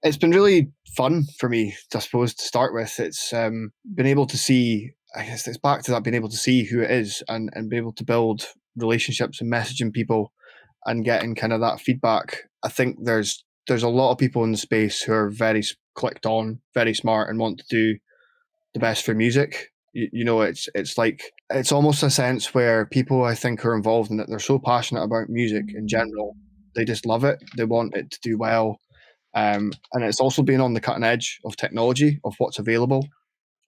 It's been really fun for me, I suppose, to start with. It's been able to see, I guess it's back to that, being able to see who it is and be able to build relationships and messaging people and getting kind of that feedback. I think there's a lot of people in the space who are very clicked on, very smart, and want to do the best for music. It's like it's almost a sense where people I think are involved in it. They're so passionate about music in general. They just love it. They want it to do well, and it's also being on the cutting edge of technology of what's available.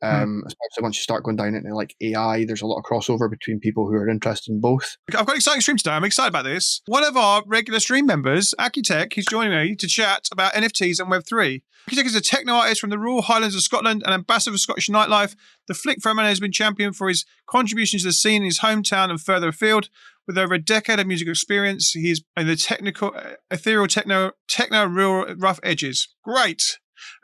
Hmm. Especially once you start going down into like AI, there's a lot of crossover between people who are interested in both. I've got an exciting stream today. I'm excited about this. One of our regular stream members, Acutek, he's joining me to chat about NFTs and Web3. Acutek is a techno artist from the rural highlands of Scotland and ambassador for Scottish nightlife. The flick frontman has been championed for his contributions to the scene in his hometown and further afield. With over a decade of musical experience, he is in the technical, ethereal techno real rough edges. Great.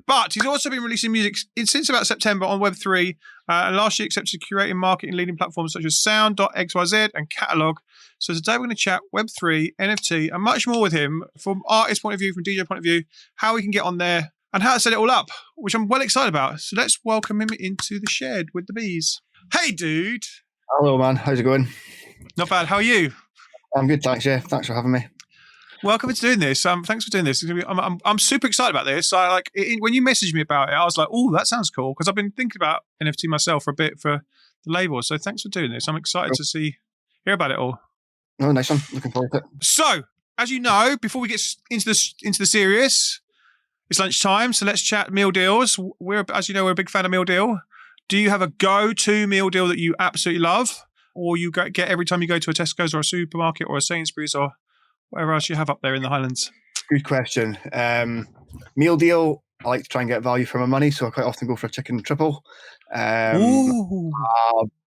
But he's also been releasing music since about September on Web3, and last year accepted curating marketing leading platforms such as Sound.xyz and Catalog. So today we're going to chat Web3, NFT, and much more with him from artist point of view, from DJ point of view, how we can get on there, and how to set it all up, which I'm well excited about. So let's welcome him into the shed with the bees. Hey, dude. Hello, man. How's it going? Not bad. How are you? I'm good, thanks. Yeah, thanks for having me. Welcome to doing this. Thanks for doing this. I'm super excited about this. When you messaged me about it, I was like, "Oh, that sounds cool," because I've been thinking about NFT myself for a bit for the label. So thanks for doing this. I'm excited to hear about it all. Oh, nice one. Looking forward to it. So, as you know, before we get into the serious, it's lunchtime. So let's chat meal deals. As you know, we're a big fan of meal deal. Do you have a go-to meal deal that you absolutely love, or you get every time you go to a Tesco's or a supermarket or a Sainsbury's or whatever else you have up there in the Highlands? Good question. Meal deal, I like to try and get value for my money, so I quite often go for a chicken triple.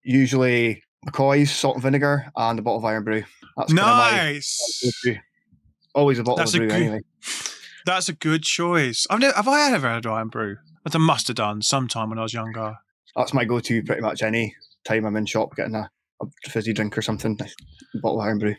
Usually McCoy's, salt and vinegar, and a bottle of Iron Brew. That's nice. Always a bottle of brew anyway. That's a good choice. Have I ever had Iron Brew? I must have done sometime when I was younger. That's my go-to pretty much any time I'm in shop getting a fizzy drink or something. A bottle of Iron Brew.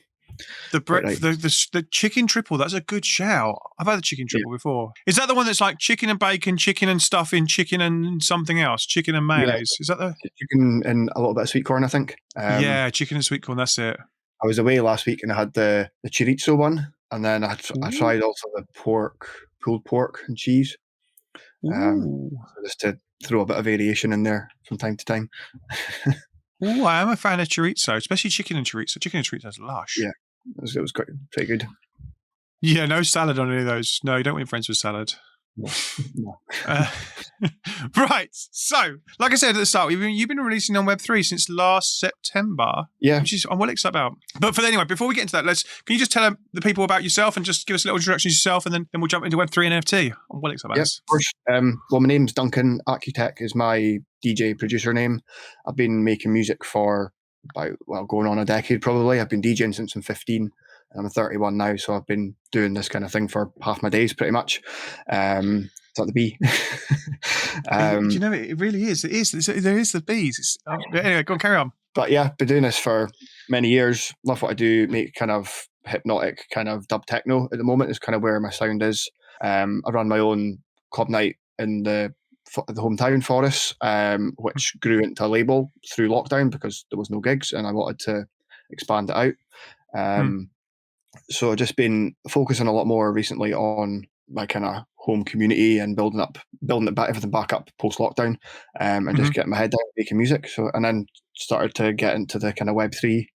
The chicken triple, that's a good shout. I've had the chicken triple before. Is that the one that's like chicken and bacon, chicken and stuffing, chicken and something else, chicken and mayonnaise? Is that the chicken and a little bit of sweet corn, I think? Chicken and sweet corn, that's it. I was away last week and I had the chorizo one, and then I tried also the pulled pork and cheese. Just to throw a bit of variation in there from time to time. Oh, I am a fan of chorizo, especially chicken and chorizo. Chicken and chorizo is lush. Yeah, it was pretty good. Yeah, no salad on any of those. No, you don't want friends with salad. No. Right. So, like I said at the start, you've been releasing on Web3 since last September. Yeah. Which I'm well excited about. But anyway, before we get into that, can you just tell the people about yourself and just give us a little introduction to yourself, and then we'll jump into Web3 and NFT. I'm well excited about this. Of course. Well, my name's Duncan. Acutek is my DJ producer name. I've been making music for going on a decade probably. I've been DJing since I'm 15. I'm 31 now, so I've been doing this kind of thing for half my days, pretty much. It's like the bee. Do you know, it really is. It is. There is the bees. Anyway, go on, carry on. But yeah, been doing this for many years. Love what I do. Make kind of hypnotic, kind of dub techno at the moment is kind of where my sound is. I run my own club night in the hometown Forest, which grew into a label through lockdown because there was no gigs and I wanted to expand it out. So I've just been focusing a lot more recently on my kind of home community and building everything back up post lockdown, and just getting my head down making music. So, and then started to get into the kind of Web3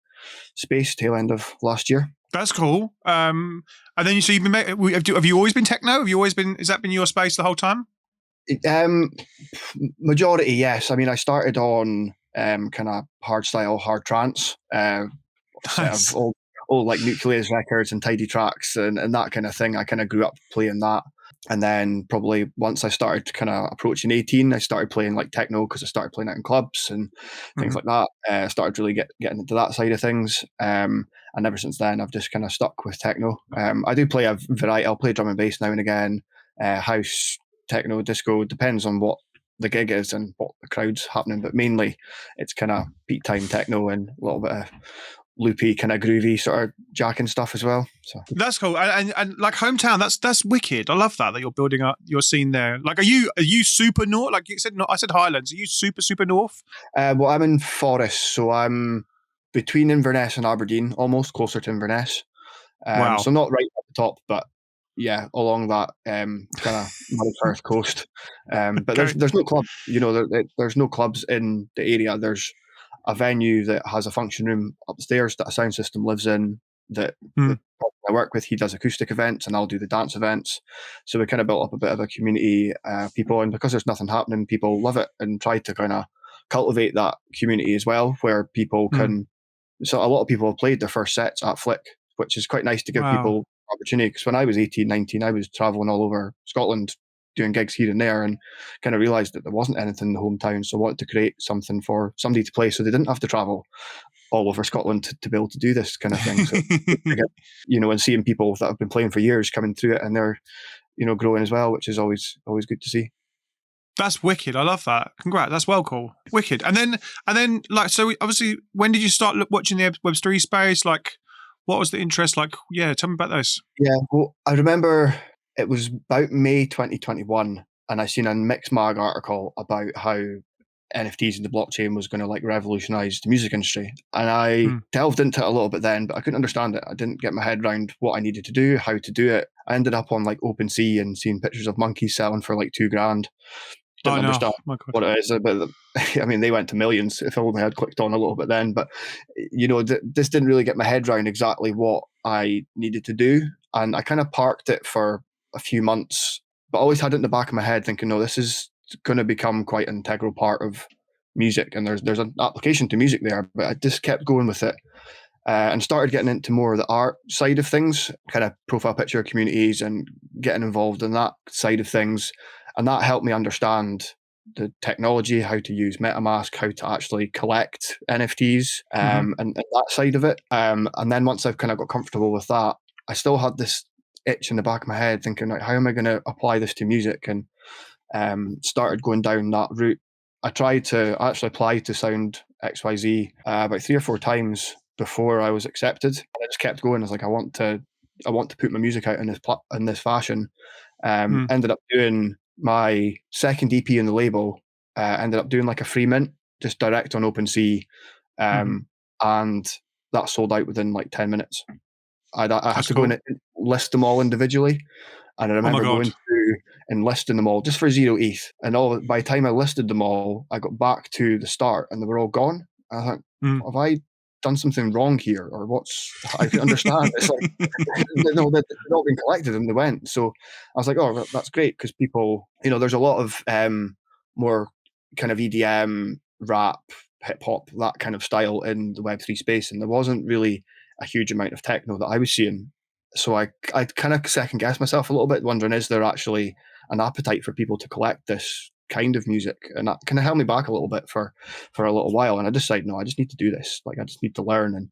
space tail end of last year. That's cool. And then you've been. Have you always been techno? Has that been your space the whole time? Majority, yes. I mean, I started on kind of hard style, hard trance, Nice. Of old like Nucleus records and Tidy Tracks and that kind of thing. I kind of grew up playing that. And then probably once I started kind of approaching 18, I started playing like techno because I started playing it in clubs and things like that. I started really getting into that side of things. And ever since then, I've just kind of stuck with techno. I do play a variety. I'll play drum and bass now and again, house, techno, disco, depends on what the gig is and what the crowd's happening. But mainly it's kind of peak time techno and a little bit of loopy, kind of groovy sort of jacking stuff as well. So That's cool. And like hometown, that's wicked. I love that you're building up your scene there. Like, are you super north? Like you said, I said highlands. Are you super north? well, I'm in Forest, so I'm between Inverness and Aberdeen, almost closer to Inverness. Wow. So not right at the top, but yeah, along that kind of Murray Firth coast. But there's no club, there's no clubs in the area. There's a venue that has a function room upstairs that a sound system lives in. That the I work with, he does acoustic events, and I'll do the dance events. So we kind of built up a bit of a community, people, and because there's nothing happening, people love it and try to kind of cultivate that community as well, where people can. So a lot of people have played their first sets at Flick, which is quite nice to give people opportunity. Because when I was 18, 19, I was traveling all over Scotland doing gigs here and there, and kind of realized that there wasn't anything in the hometown. So I wanted to create something for somebody to play so they didn't have to travel all over Scotland to be able to do this kind of thing. So, and seeing people that have been playing for years coming through it, and they're, growing as well, which is always good to see. That's wicked. I love that. Congrats. That's well cool. Wicked. And then like, so obviously, when did you start watching the Web3 space? Like, what was the interest? Like, yeah, tell me about this. Yeah, well, I remember it was about May 2021, and I seen a Mixmag article about how NFTs and the blockchain was going to like revolutionize the music industry. And I delved into it a little bit then, but I couldn't understand it. I didn't get my head around what I needed to do, how to do it. I ended up on like OpenSea and seeing pictures of monkeys selling for like $2,000. Didn't understand what it is, but I mean, they went to millions if I only had clicked on a little bit then. But this didn't really get my head around exactly what I needed to do, and I kind of parked it for a few months, but always had it in the back of my head thinking, no, this is going to become quite an integral part of music, and there's an application to music there. But I just kept going with it, and started getting into more of the art side of things, kind of profile picture communities and getting involved in that side of things. And that helped me understand the technology, how to use MetaMask, how to actually collect NFTs, and that side of it. And then once I've kind of got comfortable with that, I still had this itch in the back of my head thinking, like, how am I going to apply this to music? And started going down that route. I tried to actually apply to Sound.xyz about 3 or 4 times before I was accepted. And I just kept going. I was like, I want to put my music out in this fashion. Ended up doing my second EP in the label. Ended up doing like a free mint, just direct on OpenSea, and that sold out within like 10 minutes. I had to go in and list them all individually. And I remember going through and listing them all just for 0 ETH. And by the time I listed them all, I got back to the start and they were all gone. I thought, have I done something wrong here? Or I can understand. It's like, they've all been collected and they went. So I was like, oh, that's great. Because people, there's a lot of more kind of EDM, rap, hip hop, that kind of style in the Web3 space. And there wasn't really a huge amount of techno that I was seeing. So I kind of second guessed myself a little bit, wondering, is there actually an appetite for people to collect this kind of music? And that kind of held me back a little bit for a little while. And I decided, no, I just need to do this. Like, I just need to learn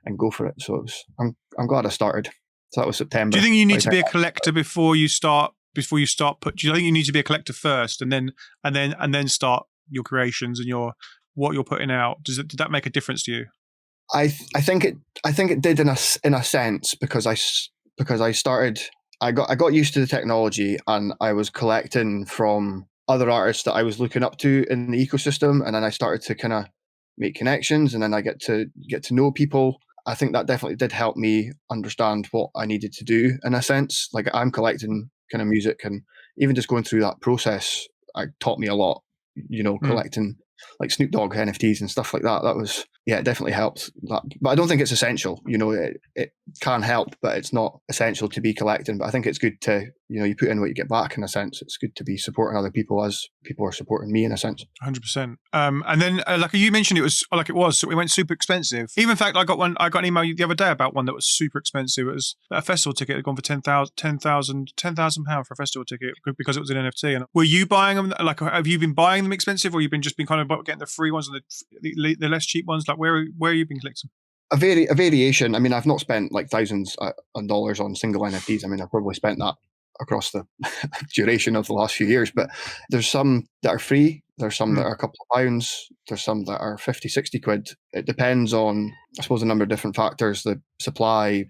and go for it. So I'm glad I started. So that was September. Do you think you need to be a collector before you start? Do you think you need to be a collector first, and then start your creations and what you're putting out? Did that make a difference to you? I think it did in a sense, because I started, I got used to the technology, and I was collecting from other artists that I was looking up to in the ecosystem, and then I started to kind of make connections, and then I get to know people. I think that definitely did help me understand what I needed to do in a sense. Like, I'm collecting kind of music, and even just going through that process, taught me a lot. Collecting like Snoop Dogg NFTs and stuff like that. That was, it definitely helped that. But I don't think it's essential. It can help, but it's not essential to be collecting. But I think it's good to, you put in what you get back in a sense. It's good to be supporting other people as people are supporting me in a sense. 100%. And then, like you mentioned, so it went super expensive. Even in fact, I got an email the other day about one that was super expensive. It was a festival ticket had gone for £10,000 for a festival ticket because it was an NFT. And were you buying them? Like, have you been buying them expensive, or you've been kind of getting the free ones and the less cheap ones? Like, where have you been collecting? A variation. I mean, I've not spent like thousands of dollars on single NFTs. I mean, I've probably spent that across the duration of the last few years. But there's some that are free. There's some that are a couple of pounds. There's some that are 50, 60 quid. It depends on, I suppose, a number of different factors, the supply,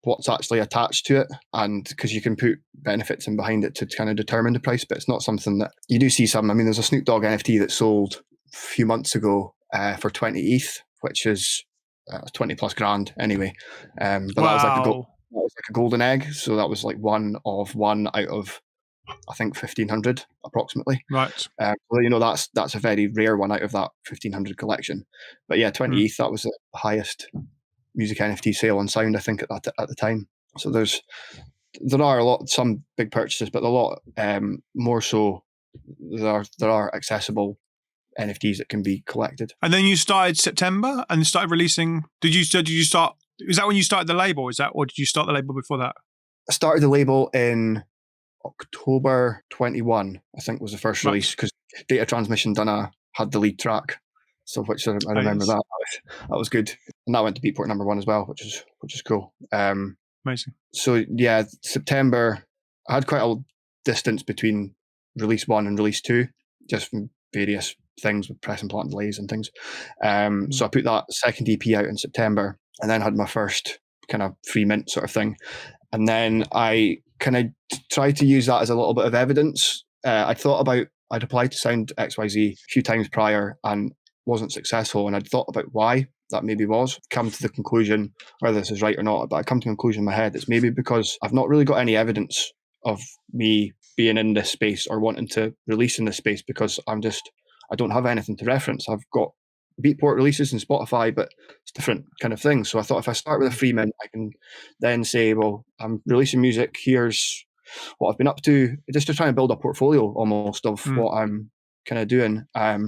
what's actually attached to it, and because you can put benefits in behind it to kind of determine the price, but it's not something that you do see some. I mean, there's a Snoop Dogg NFT that sold a few months ago for 20 ETH, which is 20 plus grand anyway. But Wow. that was like a golden egg. So that was like one out of, I think, 1,500 approximately. Right. So, that's a very rare one out of that 1,500 collection. But yeah, 20 ETH, that was the highest music NFT sale on Sound, I think, at the time. So there are some big purchases, but a lot more so there are accessible NFTs that can be collected. And then you started September and started releasing. Did you start? Is that when you started the label? Or did you start the label before that? I started the label in October 21, I think, was the first release, because Data Transmission had the lead track, so which I remember that was good, and that went to Beatport #1 as well, which is cool. Amazing. So yeah, September, I had quite a distance between release 1 and release 2, just from various things with press and plant delays and things. So I put that second EP out in September, and then had my first kind of free mint sort of thing. And then I kind of tried to use that as a little bit of evidence. I'd applied to Sound.xyz a few times prior and wasn't successful. And I'd thought about why that maybe was. Come to the conclusion, whether this is right or not, but I come to the conclusion in my head, it's maybe because I've not really got any evidence of me being in this space or wanting to release in this space, because I don't have anything to reference. I've got Beatport releases and Spotify, but it's different kind of things. So I thought if I start with a free mint, I can then say, well, I'm releasing music, here's what I've been up to, just to try and build a portfolio almost of what I'm kind of doing. I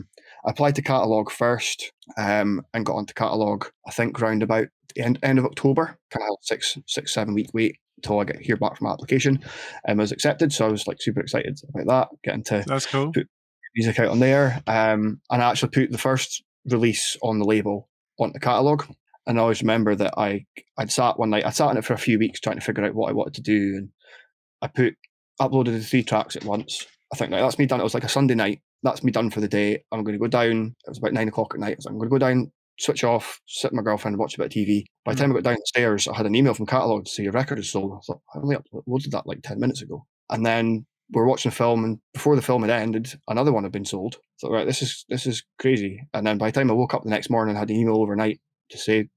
applied to Catalog first, and got onto Catalog, I think, round about the end of October, kind of 6-7 week wait until I hear back from my application, and was accepted. So I was like super excited about that, getting to That's cool. Put music out on there. And I actually put the first release on the label onto Catalog. And I always remember that I'd sat one night, I sat on it for a few weeks trying to figure out what I wanted to do. And I uploaded the 3 tracks at once. I think, like, that's me done. It was like a Sunday night. That's me done for the day. I'm going to go down. It was about 9 o'clock at night. I was like, I'm going to go down, switch off, sit with my girlfriend and watch a bit of TV. By the time I got downstairs, I had an email from Catalog to say your record is sold. I thought, I only uploaded that like 10 minutes ago. And then we were watching a film, and before the film had ended, another one had been sold. I thought, right, this is crazy. And then by the time I woke up the next morning, I had an email overnight to say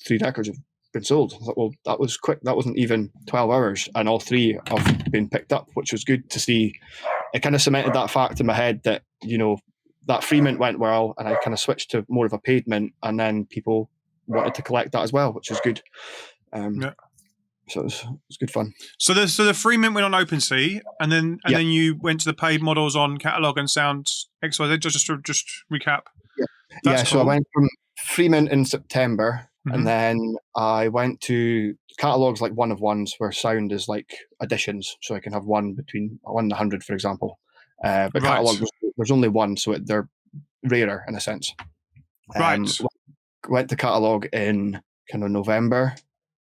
3 records have been sold. I thought, well, that was quick. That wasn't even 12 hours, and all 3 have been picked up, which was good to see. It kind of cemented that fact in my head that, that free mint went well, and I kind of switched to more of a paid mint, and then people wanted to collect that as well, which was good. So it was good fun. So the free mint went on OpenSea, and then you went to the paid models on Catalog and Sound.xyz. Just recap. Yeah. So cool. I went from free mint in September, and then I went to Catalog's like one of ones, where Sound is like additions, so I can have one between 1 and 100, for example. But Catalog, there's only one, so they're rarer in a sense. Went to Catalog in kind of November.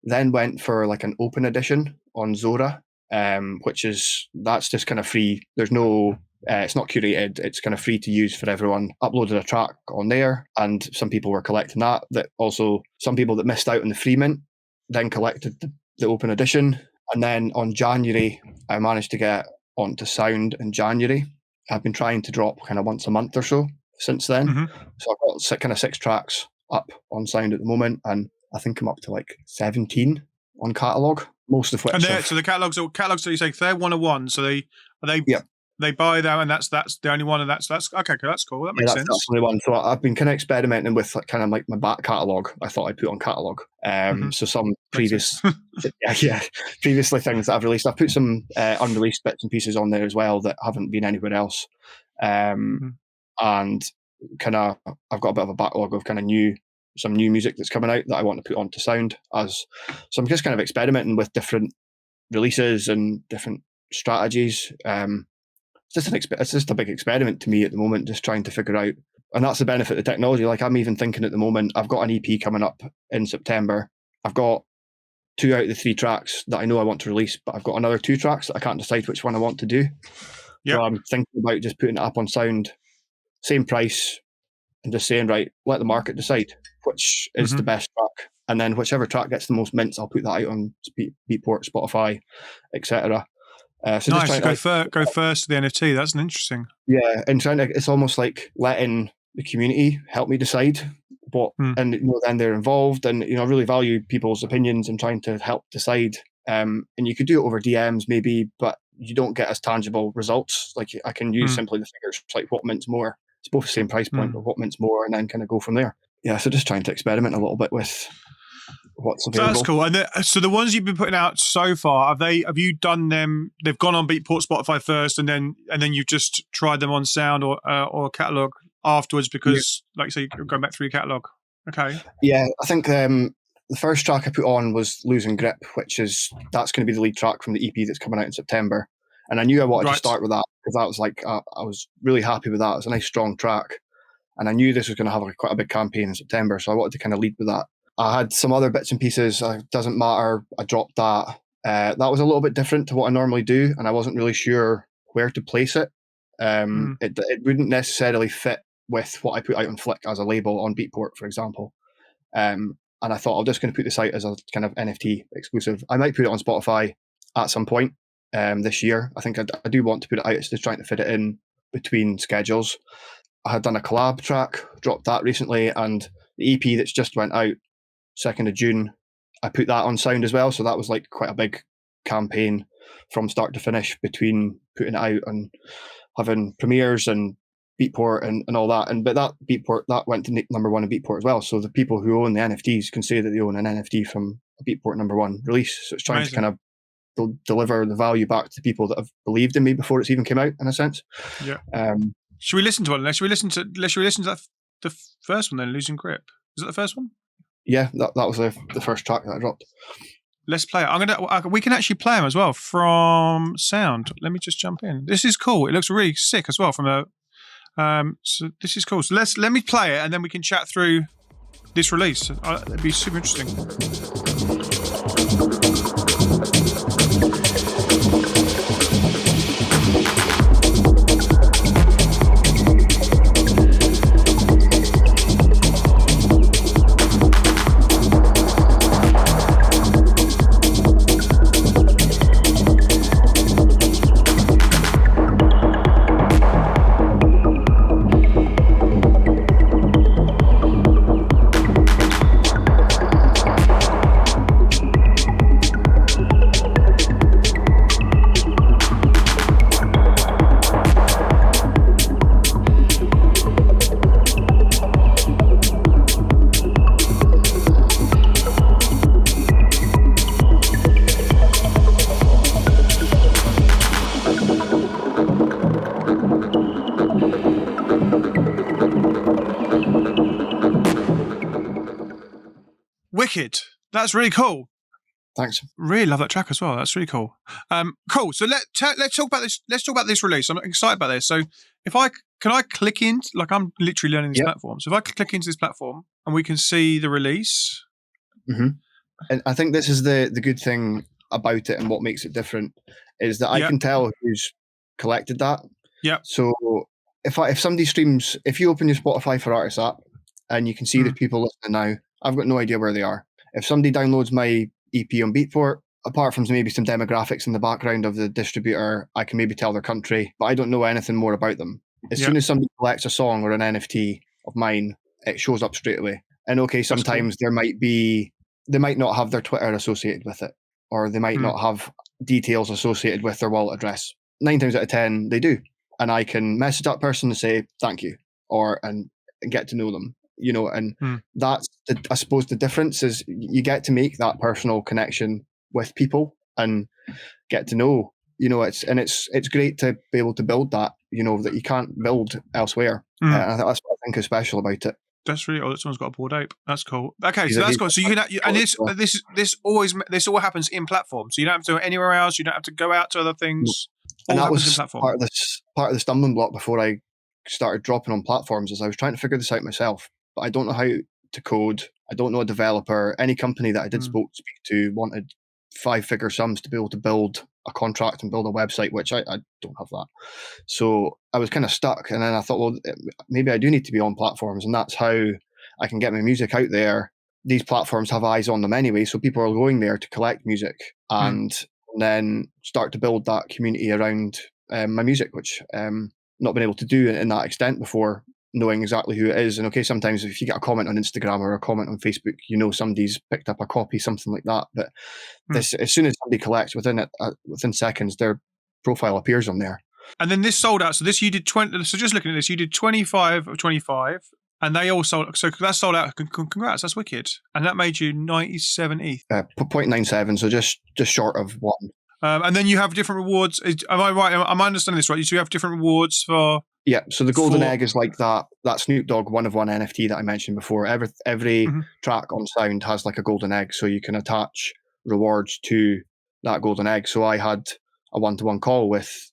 Then went for like an open edition on Zora, that's just kind of free. There's no, it's not curated. It's kind of free to use for everyone. Uploaded a track on there, and some people were collecting that. That also, some people that missed out on the free mint then collected the open edition. And then on January, I managed to get onto Sound in January. I've been trying to drop kind of once a month or so since then. So I've got kind of 6 tracks up on Sound at the moment, and I think I'm up to like 17 on Catalog, most of which. And so the catalogs that you say, they're 101. So they buy that, and that's the only one, and that's okay. That's cool. That makes sense. That's the only one. So I've been kind of experimenting with kind of like my back catalog. I thought I'd put on Catalog. So some previously things that I've released. I've put some unreleased bits and pieces on there as well that haven't been anywhere else. And kind of I've got a bit of a backlog of kind of some new music that's coming out that I want to put onto Sound. So I'm just kind of experimenting with different releases and different strategies. It's just a big experiment to me at the moment, just trying to figure out, and that's the benefit of the technology. Like, I'm even thinking at the moment, I've got an EP coming up in September. I've got 2 out of the 3 tracks that I know I want to release, but I've got another 2 tracks that I can't decide which one I want to do. Yep. So I'm thinking about just putting it up on Sound, same price, and just saying, right, let the market decide which is the best track. And then whichever track gets the most mints, I'll put that out on Beatport, Spotify, etc. So nice. Just go first to the NFT. That's an interesting. Yeah, and it's almost like letting the community help me decide what, and then they're involved, and I really value people's opinions and trying to help decide. And you could do it over DMs maybe, but you don't get as tangible results. Like I can use simply the figures, like what mints more. It's both the same price point, but what mints more, and then kind of go from there. Yeah, so just trying to experiment a little bit with what's available. So that's cool. And so the ones you've been putting out so far, have you done them? They've gone on Beatport, Spotify first, and then you've just tried them on Sound or Catalog afterwards because, like you say, you're going back through your Catalog. Okay. Yeah, I think the first track I put on was Losing Grip, that's going to be the lead track from the EP that's coming out in September. And I knew I wanted to start with that because that was like, I was really happy with that. It was a nice, strong track. And I knew this was going to have quite a big campaign in September. So I wanted to kind of lead with that. I had some other bits and pieces. Doesn't matter. I dropped that. That was a little bit different to what I normally do. And I wasn't really sure where to place it. It wouldn't necessarily fit with what I put out on Flick as a label on Beatport, for example. And I thought I'm just going to put this out as a kind of NFT exclusive. I might put it on Spotify at some point this year. I think I do want to put it out. It's just trying to fit it in between schedules. I had done a collab track, dropped that recently, and the EP that's just went out 2nd of June, I put that on Sound as well. So that was like quite a big campaign from start to finish between putting it out and having premieres and Beatport and all that. But that Beatport, that went to number 1 in Beatport as well. So the people who own the NFTs can say that they own an NFT from a Beatport number 1 release. So it's trying to kind of deliver the value back to people that have believed in me before it's even came out, in a sense. Yeah. Should we listen to one? Should we listen to that, the first one then, Losing Grip? Is that the first one? Yeah, that was the first track that I dropped. Let's play it. We can actually play them as well from Sound. Let me just jump in. This is cool. It looks really sick as well from a. So this is cool. So let me play it and then we can chat through this release. It'd be super interesting. Wicked. That's really cool. Thanks. Really love that track as well. That's really cool. Cool. So let's talk about this. Let's talk about this release. I'm excited about this. So can I click in? Like I'm literally learning this platform. So if I click into this platform and we can see the release. Mm-hmm. And I think this is the good thing about it and what makes it different is that I can tell who's collected that. Yeah. So if somebody streams, if you open your Spotify for Artists app and you can see the people listening now, I've got no idea where they are. If somebody downloads my EP on Beatport, apart from maybe some demographics in the background of the distributor, I can maybe tell their country, but I don't know anything more about them. As soon as somebody collects a song or an NFT of mine, it shows up straight away. And okay, sometimes they might not have their Twitter associated with it, or they might not have details associated with their wallet address. 9 times out of 10, they do. And I can message that person and say, thank you, and get to know them. And that's, I suppose the difference is you get to make that personal connection with people and get to know, it's great to be able to build that, that you can't build elsewhere. And I think that's what I think is special about it. That's really that someone's got a Bored Ape. That's cool. Okay, so that's cool. So you can, and this all happens in platform. So you don't have to do it anywhere else. You don't have to go out to other things. And that was part of the stumbling block before I started dropping on platforms. Is I was trying to figure this out myself, but I don't know how to code. I don't know a developer. Any company that I did speak to wanted 5-figure sums to be able to build a contract and build a website, which I don't have that. So I was kind of stuck. And then I thought, well, maybe I do need to be on platforms, and that's how I can get my music out there. These platforms have eyes on them anyway, so people are going there to collect music and then start to build that community around my music, which not been able to do in that extent before, knowing exactly who it is. And okay, sometimes if you get a comment on Instagram or a comment on Facebook, you know somebody's picked up a copy, something like that. But this, as soon as somebody collects, within seconds, their profile appears on there. And then this sold out. So this you did 20. So just looking at this, you did 25 of 25, and they all sold. So that sold out. Congrats, that's wicked. And that made you 97 ETH. 0.97, so just short of 1. And then you have different rewards. Am I right? Am I understanding this right? So you have different rewards for. Yeah, so the golden egg is like that Snoop Dogg one of one NFT that I mentioned before. Every track on Sound has like a golden egg, so you can attach rewards to that golden egg. So I had a 1-to-1 call with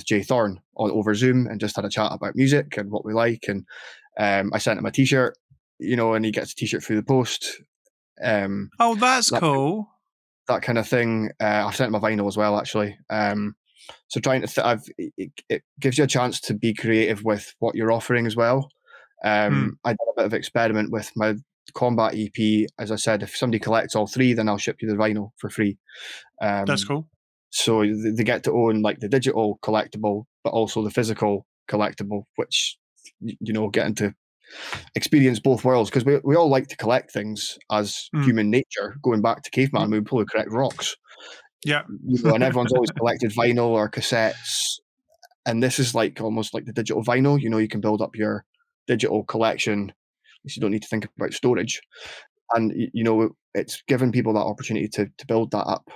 Jay Thorne over Zoom and just had a chat about music and what we like. And I sent him a t-shirt, and he gets a t-shirt through the post. Oh, that's cool. That kind of thing. I've sent him a vinyl as well, actually. So trying to, it gives you a chance to be creative with what you're offering as well. I did a bit of experiment with my Combat EP. As I said, if somebody collects all 3, then I'll ship you the vinyl for free. That's cool. So they get to own like the digital collectible, but also the physical collectible, which, getting to experience both worlds, because we all like to collect things as human nature. Going back to caveman, we would probably collect rocks. Yeah. And everyone's always collected vinyl or cassettes. And this is like almost like the digital vinyl. You can build up your digital collection, so you don't need to think about storage. And, it's given people that opportunity to build that up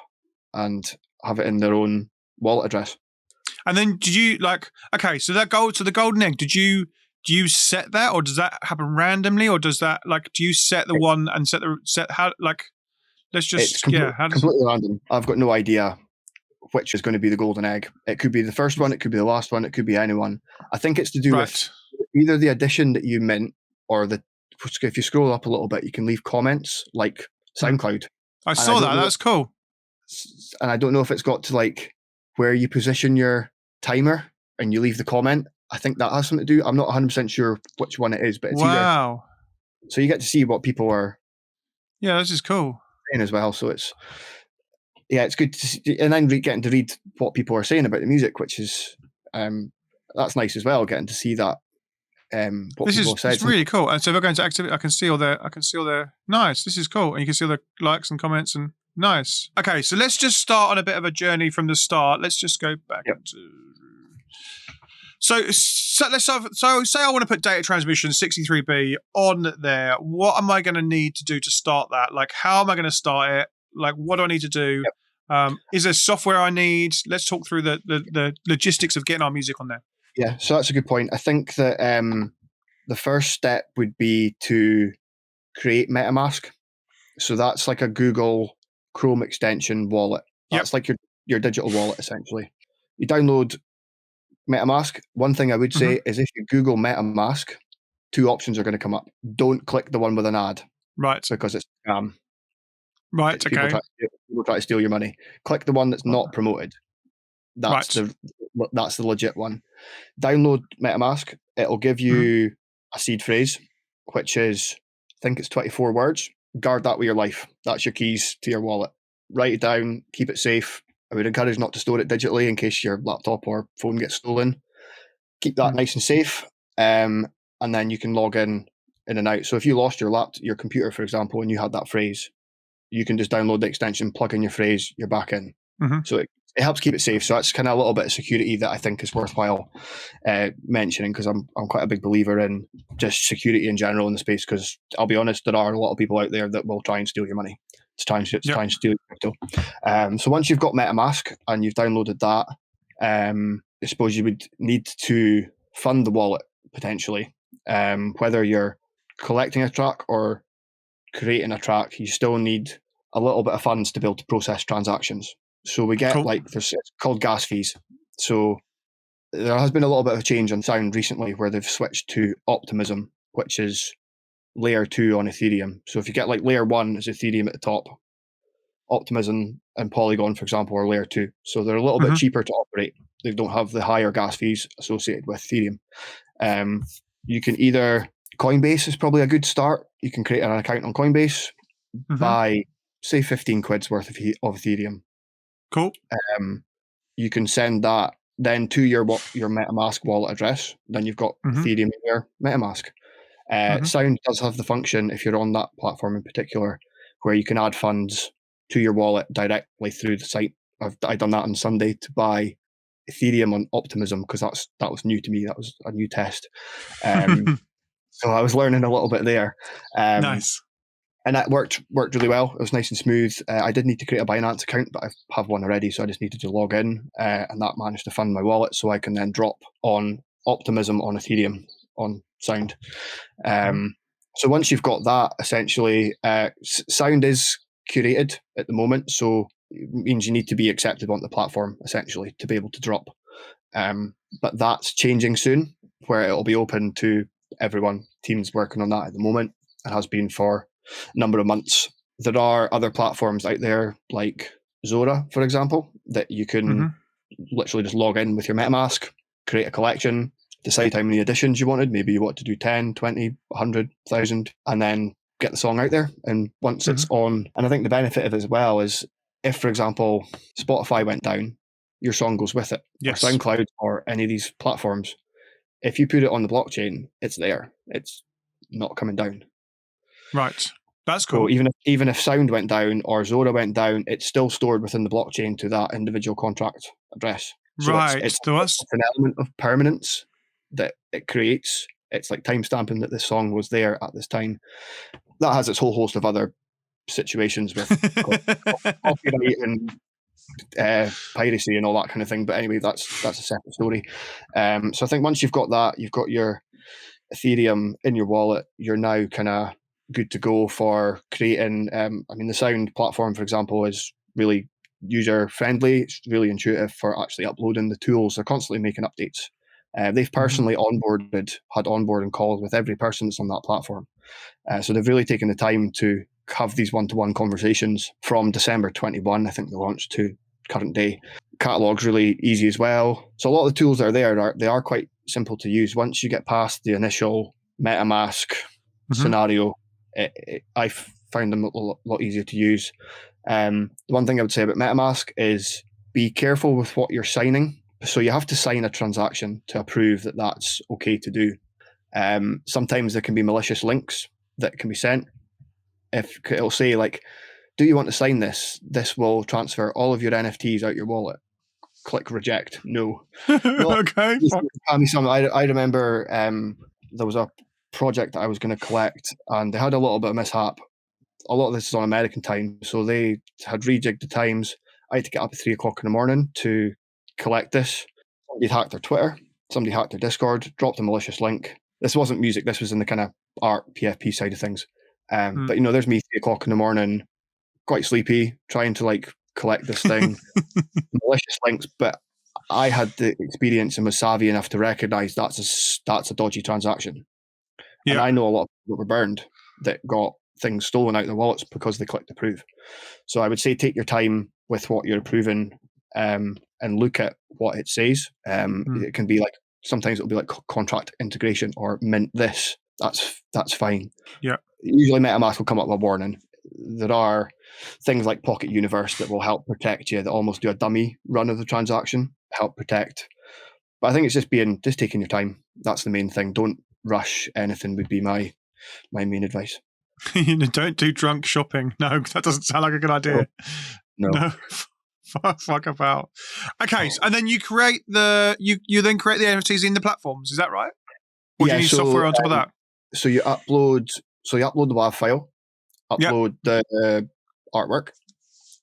and have it in their own wallet address. And then did you so the golden egg, do you set that, or does that happen randomly, or does that do you set the one and set how let's just it's completely random. I've got no idea which is going to be the golden egg. It could be the first one, it could be the last one, it could be anyone. I think it's to do with either the edition that you mint, or if you scroll up a little bit, you can leave comments like SoundCloud. I saw that. That's cool. And I don't know if it's got to where you position your timer and you leave the comment. I think that has something to do. I'm not 100% sure which one it is, but it's wow. So you get to see what people are. Yeah, this is cool. Saying as well. So it's good to see, and then getting to read what people are saying about the music, which is that's nice as well. Getting to see that. What this people have said. It's really cool. And so if I go into activity, I can see all their nice. This is cool, and you can see all the likes and comments and nice. Okay, so let's just start on a bit of a journey from the start. Let's just go back to. So let's say I want to put data transmission 63B on there. What am I going to need to do to start that? How am I going to start it? What do I need to do? Is there software I need? Let's talk through the logistics of getting our music on there. Yeah, so that's a good point. I think that the first step would be to create MetaMask. So that's like a Google Chrome extension wallet. That's like your digital wallet, essentially. You download MetaMask. One thing I would say is if you Google MetaMask, 2 options are going to come up. Don't click the one with an ad. Right. Because it's scam. Right, people try to steal your money. Click the one that's not promoted. That's the legit one. Download MetaMask. It'll give you a seed phrase, which is, I think it's 24 words. Guard that with your life. That's your keys to your wallet. Write it down. Keep it safe. I would encourage not to store it digitally in case your laptop or phone gets stolen. Keep that nice and safe, and then you can log in and out. So if you lost your computer, for example, and you had that phrase, you can just download the extension, plug in your phrase, you're back in. So it helps keep it safe. So that's kind of a little bit of security that I think is worthwhile mentioning, because I'm quite a big believer in just security in general in the space, because I'll be honest, there are a lot of people out there that will try and steal your money. Try and steal crypto. So once you've got MetaMask and you've downloaded that, I suppose you would need to fund the wallet potentially. Whether you're collecting a track or creating a track, you still need a little bit of funds to be able to process transactions. So we get it's called gas fees. So there has been a little bit of change on Sound recently where they've switched to optimism, which is layer 2 on Ethereum. So if you get like layer 1 is Ethereum at the top, Optimism and Polygon, for example, are layer 2. So they're a little bit cheaper to operate. They don't have the higher gas fees associated with Ethereum. You can either, Coinbase is probably a good start. You can create an account on Coinbase, buy, say, 15 quid's worth of Ethereum. Cool. You can send that then to your MetaMask wallet address. Then you've got Ethereum in your MetaMask. Sound does have the function, if you're on that platform in particular, where you can add funds to your wallet directly through the site. I done that on Sunday to buy Ethereum on Optimism, because that was new to me. That was a new test. So I was learning a little bit there. Nice. And that worked really well. It was nice and smooth. I did need to create a Binance account, but I have one already, so I just needed to log in, and that managed to fund my wallet, so I can then drop on Optimism on Ethereum on Sound. So once you've got that, essentially, Sound is curated at the moment, so it means you need to be accepted on the platform, essentially, to be able to drop. But that's changing soon, where it'll be open to everyone. Teams working on that at the moment. It has been for a number of months. There are other platforms out there, like Zora, for example, that you can literally just log in with your MetaMask, create a collection, decide how many editions you wanted. Maybe you want to do 10, 20, 100, 1,000, and then get the song out there. And once it's on, and I think the benefit of it as well is, if, for example, Spotify went down, your song goes with it. Yes. Or SoundCloud or any of these platforms. If you put it on the blockchain, it's there. It's not coming down. Right. That's cool. So even if Sound went down or Zora went down, it's still stored within the blockchain to that individual contract address. So right. It's an element of permanence that it creates. It's like timestamping that this song was there at this time. That has its whole host of other situations with copyright and piracy and all that kind of thing. But anyway, that's a separate story. So I think once you've got that, you've got your Ethereum in your wallet, you're now kind of good to go for creating. The Sound platform, for example, is really user friendly. It's really intuitive for actually uploading the tools. They're constantly making updates. They've personally had onboarding calls with every person that's on that platform. So they've really taken the time to have these one-to-one conversations from December 21, I think they launched, to current day. Catalog's really easy as well. So a lot of the tools that are there, they are quite simple to use. Once you get past the initial MetaMask scenario, I found them a lot easier to use. The one thing I would say about MetaMask is be careful with what you're signing. So you have to sign a transaction to approve that that's okay to do. Sometimes there can be malicious links that can be sent. If it'll say, like, do you want to sign this? This will transfer all of your NFTs out your wallet. Click reject. No. Okay. I remember there was a project that I was going to collect, and they had a little bit of mishap. A lot of this is on American time, so they had rejigged the times. I had to get up at 3 o'clock in the morning to collect this. Somebody hacked their Twitter. Somebody hacked their Discord. Dropped a malicious link. This wasn't music. This was in the kind of art PFP side of things. But there's me 3 o'clock in the morning, quite sleepy, trying to collect this thing, malicious links. But I had the experience and was savvy enough to recognize that's a dodgy transaction. Yeah. And I know a lot of people that were burned that got things stolen out of their wallets because they clicked approve. So I would say take your time with what you're approving, and look at what it says. It can be sometimes it'll be like contract integration or mint this. That's fine. Yeah. Usually MetaMask will come up with a warning. There are things like Pocket Universe that will help protect you, that almost do a dummy run of the transaction, help protect. But I think it's just taking your time. That's the main thing. Don't rush anything would be my main advice. Don't do drunk shopping. No, that doesn't sound like a good idea. No. Fuck about. Okay, and then you create you then create the NFTs in the platforms. Is that right? Or do you need software on top of that? So you upload the WAV file, upload the artwork,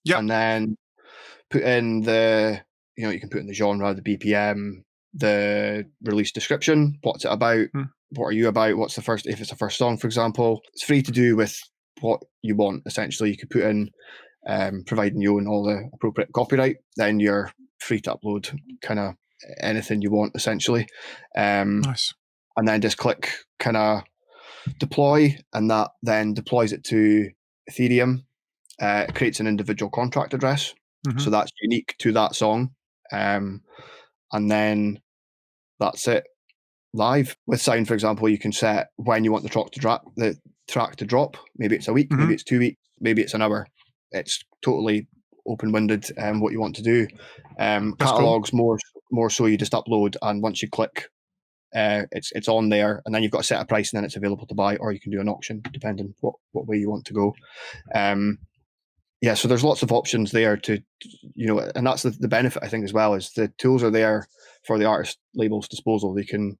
and then put in you can put in the genre, the BPM, the release description, what's it about, what are you about, what's the first, if it's a first song, for example. It's free to do with what you want, essentially. You could put in, providing you own all the appropriate copyright, then you're free to upload kind of anything you want, essentially. Nice. And then just click kind of deploy, and that then deploys it to Ethereum. It creates an individual contract address, so that's unique to that song, and then that's it. Live with Sound, for example, you can set when you want the track to drop. Maybe it's a week, maybe it's 2 weeks, maybe it's an hour. It's totally open-winded what you want to do. Catalogs cool. more so you just upload, and once you click, it's on there, and then you've got to set a price, and then it's available to buy, or you can do an auction depending what way you want to go. So there's lots of options there to, and that's the benefit, I think, as well, is the tools are there for the artist label's disposal. They can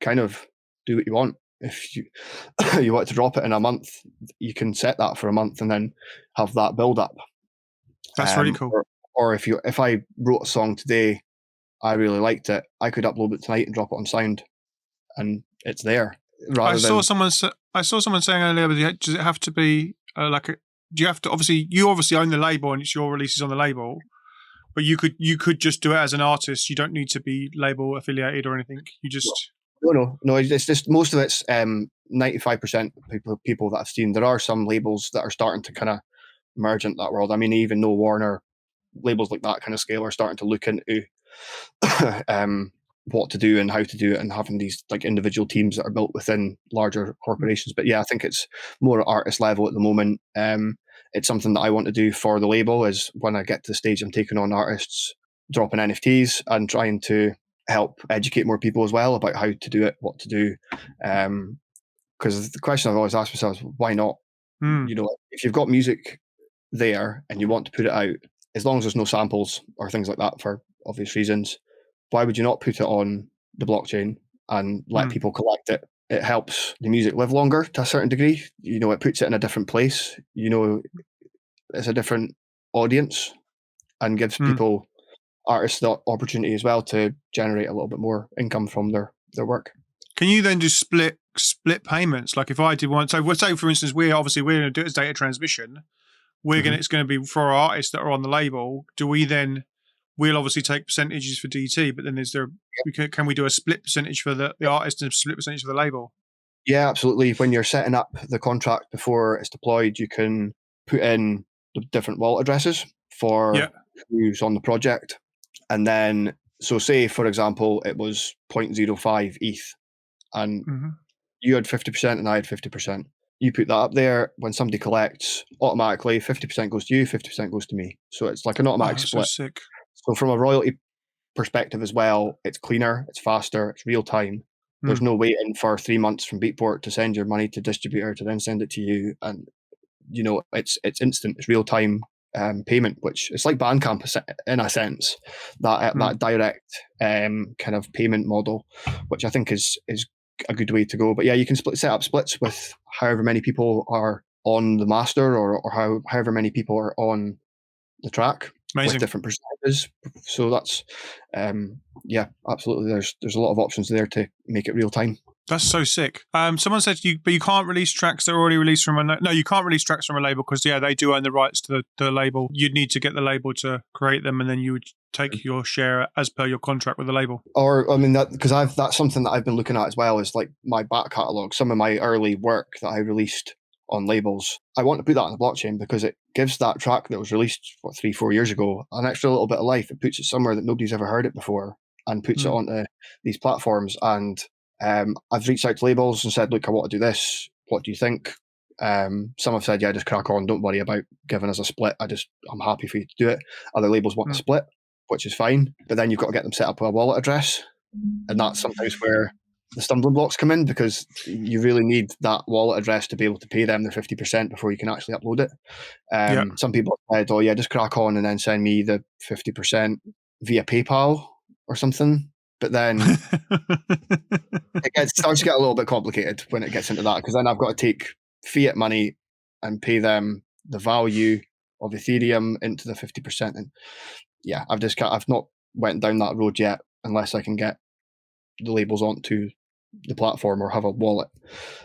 kind of do what you want. If you you want to drop it in a month, you can set that for a month and then have that build up. That's really cool. Or if I wrote a song today, I really liked it, I could upload it tonight and drop it on Sound, and it's there. I saw someone saying earlier, does it have to be do you have to you obviously own the label and it's your releases on the label, but you could just do it as an artist. You don't need to be label affiliated or anything. You just no. It's just most of it's 95% people that I've seen. There are some labels that are starting to kind of merge into that world. I mean, even though Warner labels like that kind of scale are starting to look into what to do and how to do it, and having these like individual teams that are built within larger corporations. But yeah, I think it's more at artist level at the moment. It's something that I want to do for the label, is when I get to the stage I'm taking on artists, dropping NFTs and trying to help educate more people as well about how to do it, what to do. Because the question I've always asked myself is, why not? If you've got music there and you want to put it out, as long as there's no samples or things like that for obvious reasons, why would you not put it on the blockchain and let people collect it? It helps the music live longer to a certain degree. It puts it in a different place. It's a different audience and gives people, artists, the opportunity as well to generate a little bit more income from their work. Can you then do split payments? Like if I did one, so we'll say for instance, we're going to do it as data transmission. It's going to be for our artists that are on the label. Do we then? We'll obviously take percentages for DT, but then can we do a split percentage for the artist and a split percentage for the label? Yeah, absolutely. When you're setting up the contract before it's deployed, you can put in the different wallet addresses for who's on the project. And then, so say, for example, it was 0.05 ETH and you had 50% and I had 50%. You put that up there. When somebody collects, automatically 50% goes to you, 50% goes to me. So it's like an automatic split. So sick. So from a royalty perspective as well, it's cleaner, it's faster, it's real time. There's no waiting for 3 months from Beatport to send your money to distributor to then send it to you. And it's instant, it's real time payment, which it's like Bandcamp in a sense, that direct kind of payment model, which I think is a good way to go. But yeah, you can set up splits with however many people are on the master or however many people are on the track. Amazing. With different percentages. So that's absolutely. There's a lot of options there to make it real time. That's so sick. Someone said but you can't release tracks that are already released from you can't release tracks from a label because they do own the rights to the label. You'd need to get the label to create them, and then you would take your share as per your contract with the label. Or I mean, that's something that I've been looking at as well, is like my back catalogue, some of my early work that I released on labels. I want to put that on the blockchain because it gives that track that was released 3-4 years ago an extra little bit of life. It puts it somewhere that nobody's ever heard it before and puts it onto these platforms. And I've reached out to labels and said, look, I want to do this. What do you think? Some have said, yeah, just crack on. Don't worry about giving us a split. I'm happy for you to do it. Other labels want a split, which is fine. But then you've got to get them set up with a wallet address. And that's sometimes where the stumbling blocks come in, because you really need that wallet address to be able to pay them the 50% before you can actually upload it. Some people have said, oh yeah, just crack on and then send me the 50% via PayPal or something. But then it starts to get a little bit complicated when it gets into that, because then I've got to take fiat money and pay them the value of Ethereum into the 50%. And yeah, I've not went down that road yet, unless I can get the labels onto the platform or have a wallet.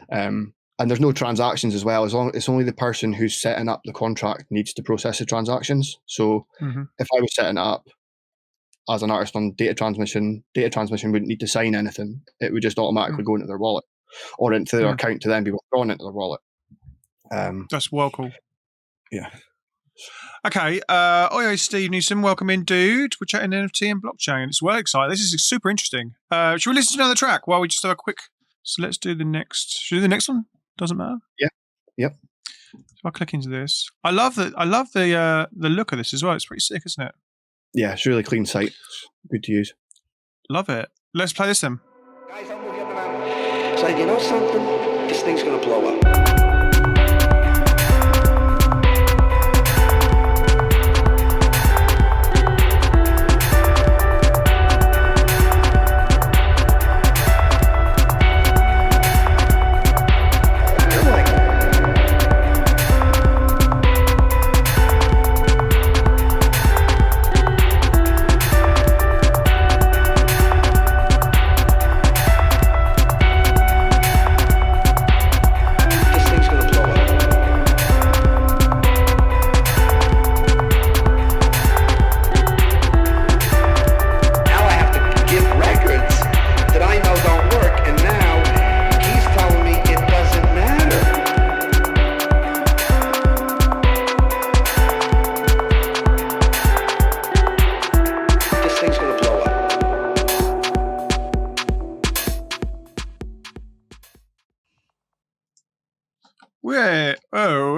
And there's no transactions as well. It's only the person who's setting up the contract needs to process the transactions. So if I was setting it up as an artist on data transmission wouldn't need to sign anything. It would just automatically go into their wallet. or into their account to then be withdrawn into their wallet. That's well cool. Yeah. Okay. Steve Newsom, welcome in, dude. We're chatting NFT and blockchain. It's well exciting. This is super interesting. Should we listen to another track while we just have a quick? So let's do the next. Should we do the next one? Doesn't matter. Yeah. Yep. So I'll click into this. I love the look of this as well. It's pretty sick, isn't it? Yeah, it's a really clean site. It's good to use. Love it. Let's play this then. Guys, I'll move you up and out. So you know something? This thing's gonna blow up.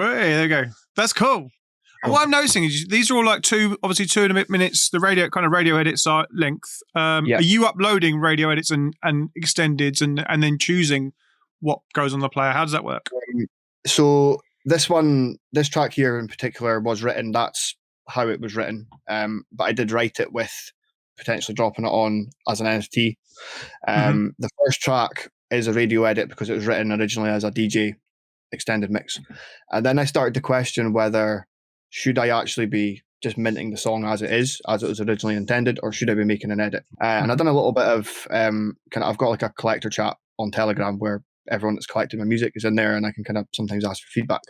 There you go. That's cool. And what I'm noticing is these are all like 2.5 minutes. The radio edits are length. Are you uploading radio edits and extendeds and then choosing what goes on the player? How does that work? So this track here in particular was written. That's how it was written. But I did write it with potentially dropping it on as an NFT. The first track is a radio edit because it was written originally as a DJ extended mix. And then I started to question whether should I actually be just minting the song as it was originally intended, or should I be making an edit? And I've done a little bit of I've got like a collector chat on Telegram where everyone that's collected my music is in there, and I can kind of sometimes ask for feedback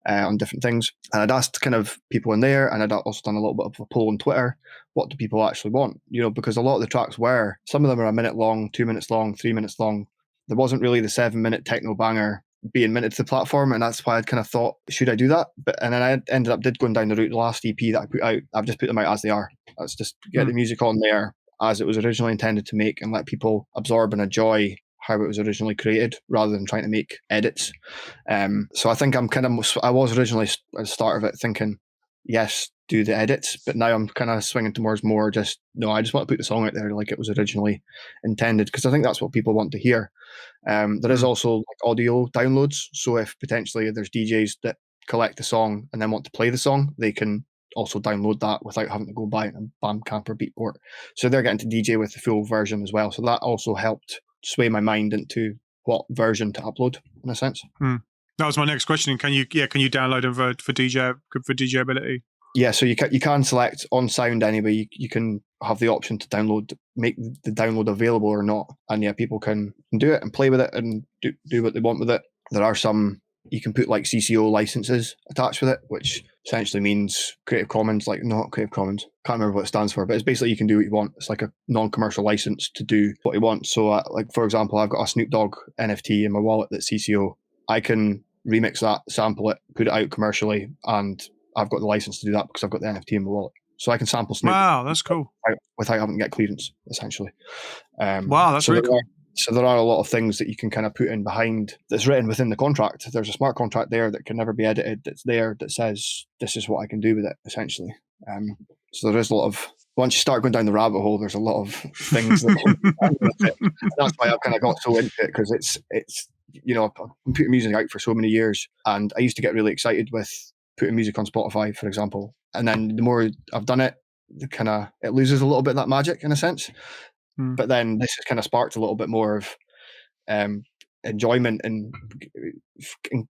on different things. And I'd asked kind of people in there, and I'd also done a little bit of a poll on Twitter. What do people actually want? Because a lot of the tracks some of them are a minute long, 2 minutes long, 3 minutes long. There wasn't really the 7-minute techno banger being minted to the platform, and that's why I'd kind of thought, should I do that? And then I ended up going down the route. The last EP that I put out, I've just put them out as they are. Let's just get the music on there as it was originally intended to make, and let people absorb and enjoy how it was originally created, rather than trying to make edits. So I think I was originally at the start of it thinking, yes, do the edits, but now I'm kind of swinging towards more just, no, I just want to put the song out there like it was originally intended, because I think that's what people want to hear. There is also like audio downloads, so if potentially there's DJs that collect the song and then want to play the song, they can also download that without having to go buy it in Bandcamp or Beatport. So they're getting to DJ with the full version as well. So that also helped sway my mind into what version to upload, in a sense. That was my next question. Can you download them for DJ ability? Yeah, so you can select on Sound anyway. You can have the option to make the download available or not, and yeah, people can do it and play with it and do what they want with it. There are some you can put like CCO licenses attached with it, which essentially means Creative Commons, like not Creative Commons. Can't remember what it stands for, but it's basically you can do what you want. It's like a non-commercial license to do what you want. So, like for example, I've got a Snoop Dogg NFT in my wallet that's CCO. I can remix that, sample it, put it out commercially, and I've got the license to do that because I've got the NFT in my wallet. So I can sample Snoop. Wow, that's cool. Without having to get clearance, essentially. Wow, that's really cool. So there are a lot of things that you can kind of put in behind that's written within the contract. There's a smart contract there that can never be edited that's there that says this is what I can do with it, essentially. So there is a lot of, once you start going down the rabbit hole, there's a lot of things that with it. And that's why I've kind of got so into it, because it's you know, I've been putting music out for so many years, and I used to get really excited with putting music on Spotify, for example. And then the more I've done it, it loses a little bit of that magic in a sense. But then this has kind of sparked a little bit more of enjoyment and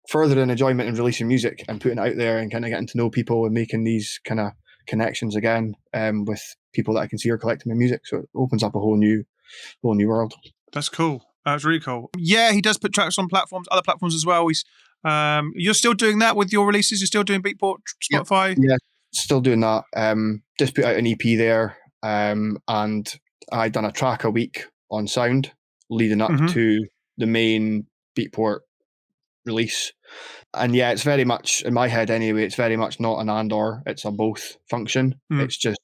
further enjoyment in releasing music and putting it out there and kind of getting to know people and making these kind of connections again with people that I can see are collecting my music. So it opens up a whole new world. That's cool. That's really cool. Yeah, he does put tracks on platforms, other platforms as well. He's you're still doing that with your releases? You're still doing Beatport, Spotify? Yeah, still doing that. Just put out an EP there, and I done a track a week on Sound leading up to the main Beatport release. And yeah, it's very much, in my head anyway, it's very much not an and or, it's a both function. It's just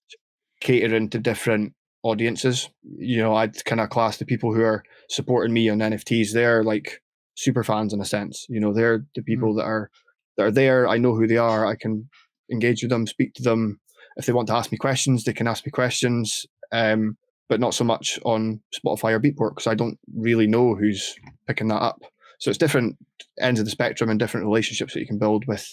catering to different audiences. I'd kind of class the people who are supporting me on NFTs, they're like super fans in a sense. They're the people that are there. I know who they are. I can engage with them, speak to them. If they want to ask me questions, they can ask me questions. But not so much on Spotify or Beatport, because I don't really know who's picking that up. So it's different ends of the spectrum and different relationships that you can build with.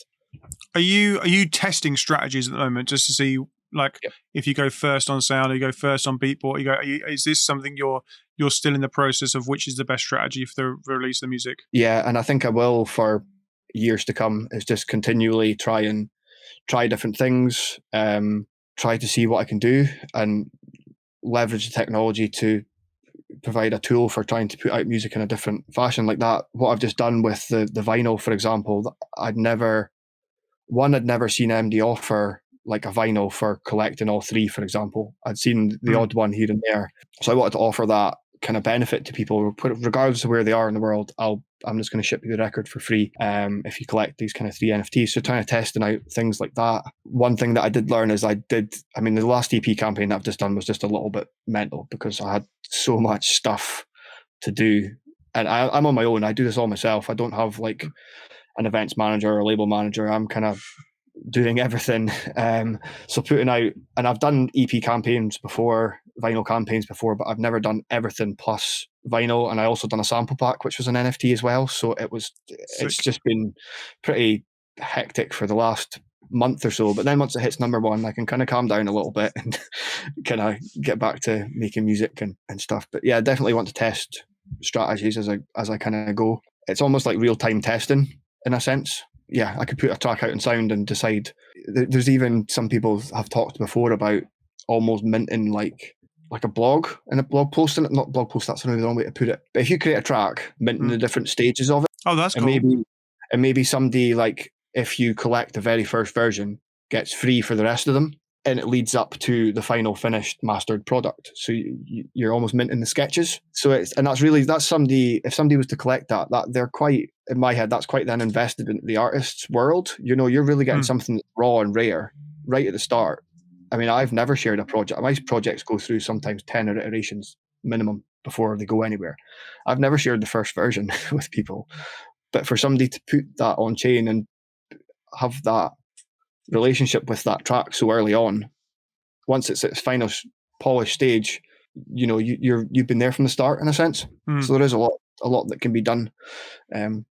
Are you testing strategies at the moment just to see, like, if you go first on Sound or you go first on Beatport? Is this something you're still in the process of, which is the best strategy for the release of the music? Yeah, and I think I will for years to come. Is just continually try different things, try to see what I can do, and leverage the technology to provide a tool for trying to put out music in a different fashion like that. What I've just done with the vinyl, for example, I'd never seen MD offer like a vinyl for collecting all three, for example. I'd seen the odd one here and there. So I wanted to offer that kind of benefit to people, regardless of where they are in the world. I'm just going to ship you the record for free if you collect these kind of 3 NFTs. So trying to testing out things like that. One thing that I did learn is the last EP campaign that I've just done was just a little bit mental because I had so much stuff to do. And I'm on my own. I do this all myself. I don't have like an events manager or a label manager. I'm kind of doing everything. So putting out, and I've done EP campaigns before, vinyl campaigns before, but I've never done everything plus vinyl. And I also done a sample pack, which was an NFT as well. So it's just been pretty hectic for the last month or so. But then once it hits number one, I can kind of calm down a little bit and kind of get back to making music and stuff. But yeah, I definitely want to test strategies as I kind of go. It's almost like real-time testing in a sense. Yeah, I could put a track out in Sound and decide. There's even some people have talked before about almost minting like a blog and a blog post, and not blog post, that's maybe the wrong way to put it. But if you create a track, minting the different stages of it. Oh, that's cool. Maybe somebody, like, if you collect the very first version, gets free for the rest of them, and it leads up to the final finished mastered product. So you're almost minting the sketches. So that's somebody, if somebody was to collect that they're quite, in my head, that's quite then invested in the artist's world. You're really getting something that's raw and rare right at the start. I mean, I've never shared a project. My projects go through sometimes 10 iterations minimum before they go anywhere. I've never shared the first version with people. But for somebody to put that on chain and have that relationship with that track so early on, once it's at its final polished stage, you've been there from the start in a sense. So there is a lot that can be done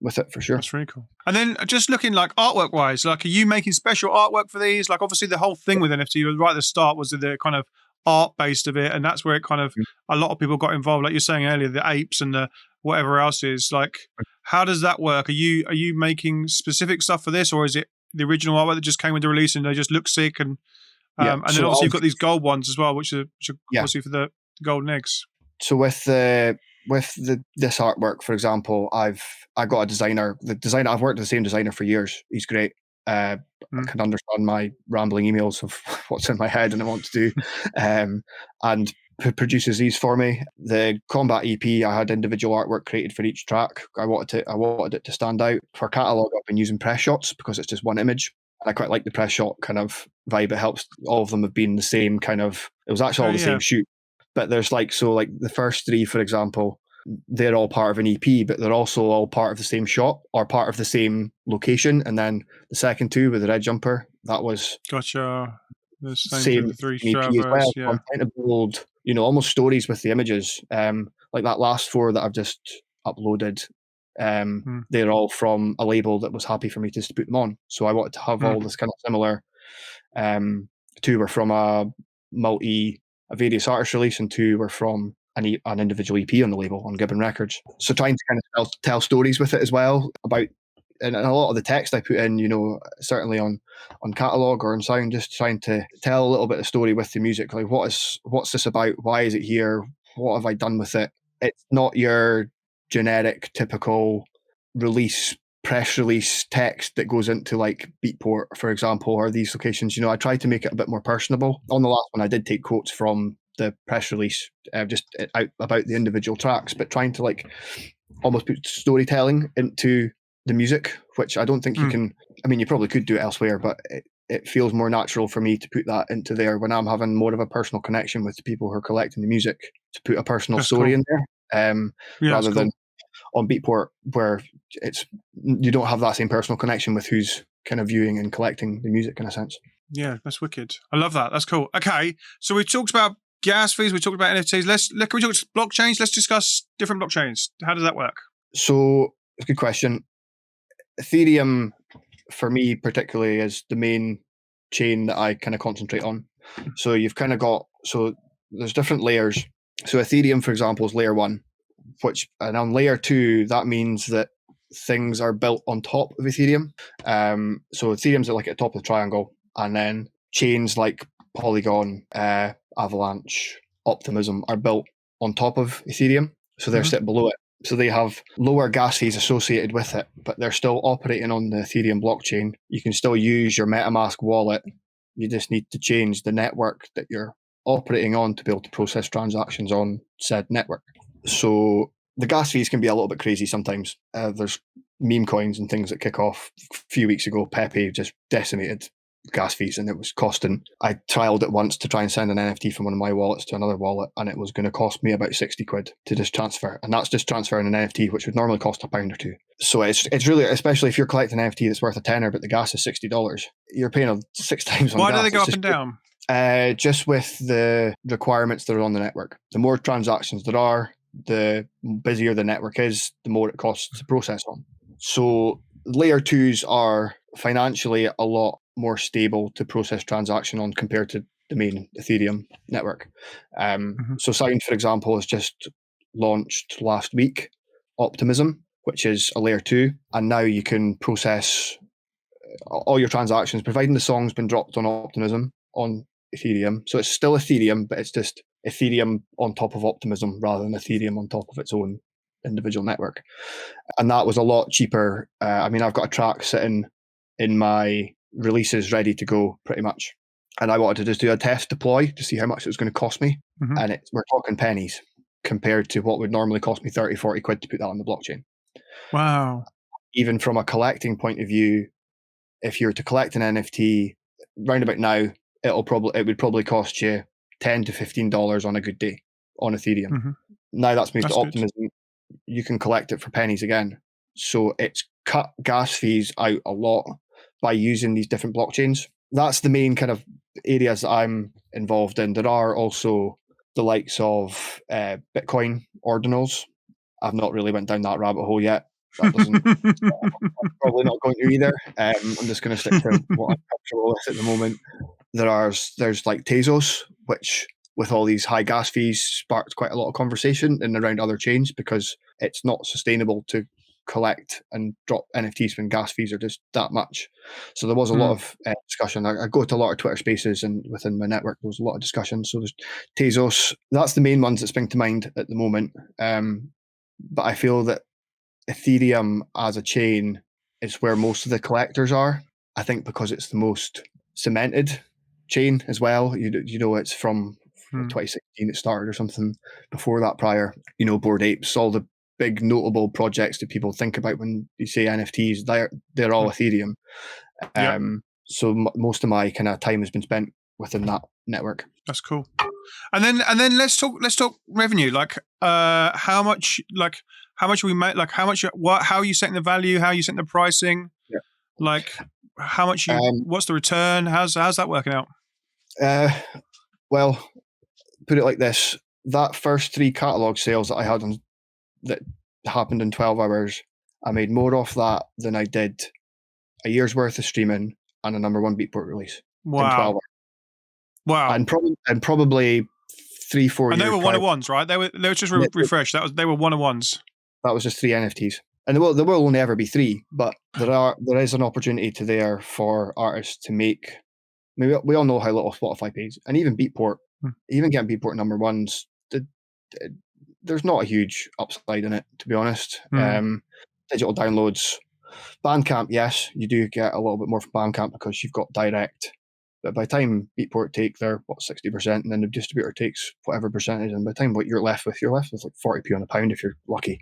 with it for sure. That's really cool. And then just looking like artwork wise, like, are you making special artwork for these? Like, obviously the whole thing with NFT right at the start was the kind of art based of it, and that's where it kind of a lot of people got involved, like you're saying earlier, the apes and the whatever else is. Like, how does that work? Are you making specific stuff for this, or is it the original artwork that just came with the release and they just look sick? And and then obviously you've got these gold ones as well, which are obviously for the golden eggs. So with this artwork, for example, I got a designer. The designer, I've worked with the same designer for years. He's great. I can understand my rambling emails of what's in my head and I want to do, and produces these for me. The Combat EP, I had individual artwork created for each track. I wanted it to stand out. For Catalog, I've been using press shots because it's just one image. And I quite like the press shot kind of vibe. It helps. All of them have been the same kind of. It was actually all the same shoot. But there's like the first 3, for example, they're all part of an EP, but they're also all part of the same shot or part of the same location. And then the second 2 with the red jumper, that was gotcha. The same 3 EP as well. yeah. I'm trying to build, almost stories with the images. Like that last 4 that I've just uploaded, they're all from a label that was happy for me to put them on. So I wanted to have all this kind of similar. 2 were from a various artist release, and 2 were from an individual EP on the label on Gibbon Records. So trying to kind of tell stories with it as well about, and a lot of the text I put in, certainly on Catalog or on Sound, just trying to tell a little bit of story with the music. Like, what's this about? Why is it here? What have I done with it? It's not your generic, typical press release text that goes into like Beatport, for example, or these locations. I tried to make it a bit more personable. On the last one, I did take quotes from the press release, just out about the individual tracks, but trying to like almost put storytelling into the music, which I don't think you can. I mean, you probably could do it elsewhere, but it feels more natural for me to put that into there when I'm having more of a personal connection with the people who are collecting the music, to put a personal story in there, rather than on Beatport, where you don't have that same personal connection with who's kind of viewing and collecting the music in a sense. Yeah, that's wicked. I love that. That's cool. Okay, so we talked about gas fees, we talked about NFTs. Can we talk blockchains? Let's discuss different blockchains. How does that work? So it's a good question. Ethereum, for me particularly, is the main chain that I kind of concentrate on. So you've kind of got, so there's different layers. So Ethereum, for example, is layer 1, and on layer 2, that means that things are built on top of Ethereum. So Ethereum's like at the top of the triangle, and then chains like Polygon, Avalanche, Optimism are built on top of Ethereum. So they're sit below it. So they have lower gas fees associated with it, but they're still operating on the Ethereum blockchain. You can still use your MetaMask wallet. You just need to change the network that you're operating on to be able to process transactions on said network. So the gas fees can be a little bit crazy sometimes. There's meme coins and things that kick off. A few weeks ago, Pepe just decimated gas fees, and it was costing. I trialed it once to try and send an NFT from one of my wallets to another wallet, and it was going to cost me about 60 quid to just transfer, and that's just transferring an NFT, which would normally cost £1 or £2. So it's really, especially if you're collecting an NFT that's worth a tenner, but the gas is $60, you're paying 6 times on gas. Why do they go up and down? Just with the requirements that are on the network. The more transactions there are, the busier the network is, the more it costs to process on. So layer 2s are financially a lot more stable to process transaction on compared to the main Ethereum network. So Sound, for example, has just launched last week Optimism, which is a layer 2, and now you can process all your transactions, providing the song's been dropped on Optimism on Ethereum. So it's still Ethereum, but it's just Ethereum on top of Optimism rather than Ethereum on top of its own individual network. And that was a lot cheaper. I mean, I've got a track sitting in my releases ready to go pretty much. And I wanted to just do a test deploy to see how much it was going to cost me. And we're talking pennies compared to what would normally cost me 30, 40 quid to put that on the blockchain. Wow. Even from a collecting point of view, if you're to collect an NFT round about now, it would probably cost you $10 to $15 on a good day on Ethereum. Now that's moved to Optimism. Good. You can collect it for pennies again. So it's cut gas fees out a lot by using these different blockchains. That's the main kind of areas that I'm involved in. There are also the likes of Bitcoin ordinals. I've not really went down that rabbit hole yet. That doesn't. I'm probably not going to either. I'm just going to stick to what I'm comfortable with at the moment. There's like Tezos, which with all these high gas fees sparked quite a lot of conversation in and around other chains because it's not sustainable to collect and drop NFTs when gas fees are just that much. So there was a lot of discussion. I go to a lot of Twitter spaces, and within my network there was a lot of discussion. So there's Tezos. That's the main ones that spring to mind at the moment. But I feel that Ethereum as a chain is where most of the collectors are. I think because it's the most cemented chain as well. You know, it's from 2016 it started or something. Before that, prior, Bored Apes, all the big notable projects that people think about when you say NFTs, they're all Ethereum. So most of my kind of time has been spent within that network. That's cool. And then let's talk revenue. Like how much we make, like how are you setting the value, how are you setting the pricing? Yeah. Like how much what's the return? How's that working out? Well, put it like this. That first 3 catalog sales that I had that happened in 12 hours, I made more off that than I did a year's worth of streaming and a number 1 Beatport release. Wow. In 12 hours. Wow. And probably 3-4 years. And they were one-of-ones, right? They were just refreshed. They were one-of-ones. That was just 3 NFTs. And there will only ever be 3, but there is an opportunity there for artists to make. I mean, we all know how little Spotify pays, and even Beatport, even getting Beatport number 1s, there's not a huge upside in it, to be honest. Digital downloads, Bandcamp, yes, you do get a little bit more from Bandcamp because you've got direct, But by the time Beatport take their 60%, and then the distributor takes whatever percentage, and by the time what you're left with like 40p on a pound if you're lucky.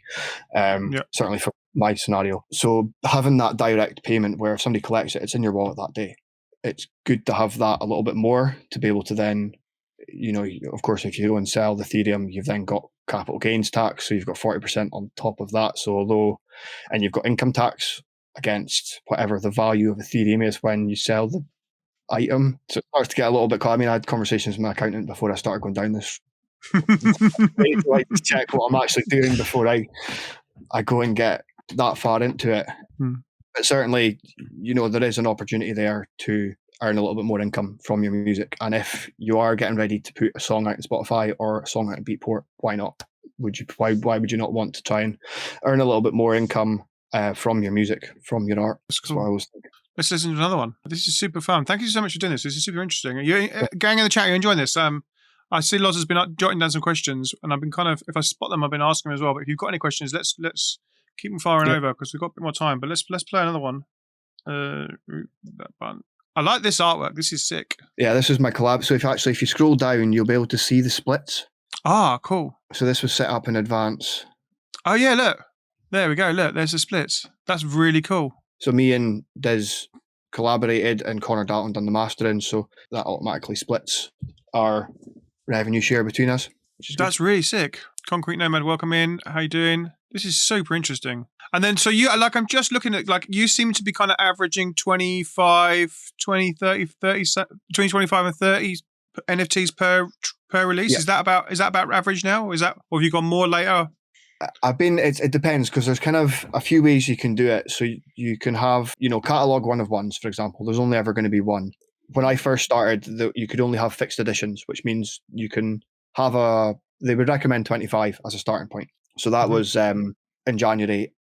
Certainly for my scenario. So having that direct payment where if somebody collects it, it's in your wallet that day. It's good to have that a little bit more to be able to then, of course, if you go and sell the Ethereum, you've then got capital gains tax, so you've got 40% on top of that. And you've got income tax against whatever the value of Ethereum is when you sell the item. So it starts to get a little bit. I mean, I had conversations with my accountant before I started going down this. Like to check what I'm actually doing before I go and get that far into it. But certainly, there is an opportunity there to earn a little bit more income from your music. And if you are getting ready to put a song out in Spotify or a song out in Beatport, why not? Why would you not want to try and earn a little bit more income from your music, from your art? That's cool. That's what I was thinking. Let's listen to another one. This is super fun. Thank you so much for doing this. This is super interesting. Gang in the chat, you're enjoying this. I see Loz has been jotting down some questions, and I've been if I spot them, I've been asking them as well. But if you've got any questions, let's keep them firing over because we've got a bit more time. But let's play another one. I like this artwork. This is sick. Yeah, this is my collab. So if you scroll down, you'll be able to see the splits. Ah, cool. So this was set up in advance. Oh yeah, look. There we go. Look, there's the splits. That's really cool. So me and Diz collaborated, and Connor Dalton done the mastering. So that automatically splits our revenue share between us. That's really sick. Concrete Nomad, welcome in. How you doing? This is super interesting. And then, so you, I'm just looking at, you seem to be kind of averaging 25, 20, 30, between 25 and 30 NFTs per release. Yeah. Is that about average now? Or have you gone more later? It depends, because there's kind of a few ways you can do it. So you can have, catalog one of ones, for example. There's only ever going to be one. When I first started, you could only have fixed editions, which means you can have they would recommend 25 as a starting point. So that was in January.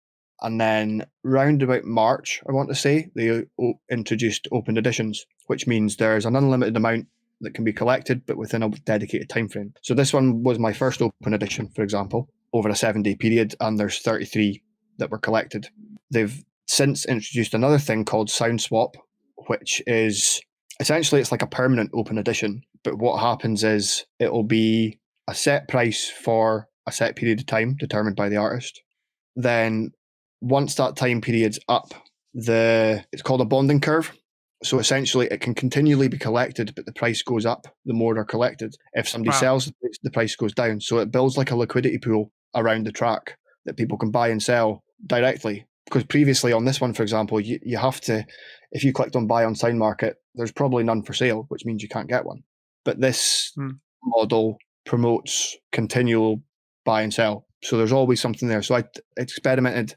And then round about March, I want to say, they introduced open editions, which means there's an unlimited amount that can be collected, but within a dedicated time frame. So this one was my first open edition, for example, over a 7-day period, and there's 33 that were collected. They've since introduced another thing called Sound Swap, which is essentially it's like a permanent open edition. But what happens is it'll be a set price for a set period of time determined by the artist. Then once that time period's up, it's called a bonding curve. So essentially it can continually be collected, but the price goes up the more they're collected. If somebody sells, the price goes down. So it builds like a liquidity pool around the track that people can buy and sell directly. Because previously on this one, for example, you have to, if you clicked on buy on Sound Market, there's probably none for sale, which means you can't get one. But this model promotes continual buy and sell. So there's always something there. So I experimented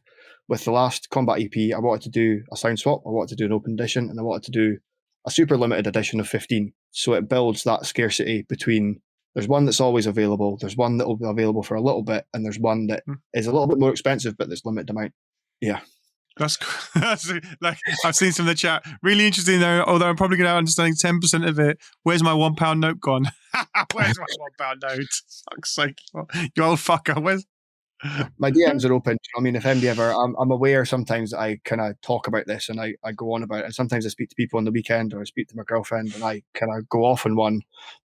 with the last Combat EP. I wanted to do a sound swap, I wanted to do an open edition, and I wanted to do a super limited edition of 15. So it builds that scarcity between, there's one that's always available, there's one that will be available for a little bit, and there's one that is a little bit more expensive, but there's limited amount. Yeah. That's like, I've seen some in the chat. Really interesting though, although I'm probably going to understand 10% of it. Where's my £1 note gone? Where's my £1 note? Fuck's sake. You old fucker. Where's... My DMs are open. I mean, if anybody ever, I'm aware sometimes I kind of talk about this and I go on about it. And sometimes I speak to people on the weekend, or I speak to my girlfriend and I kind of go off on one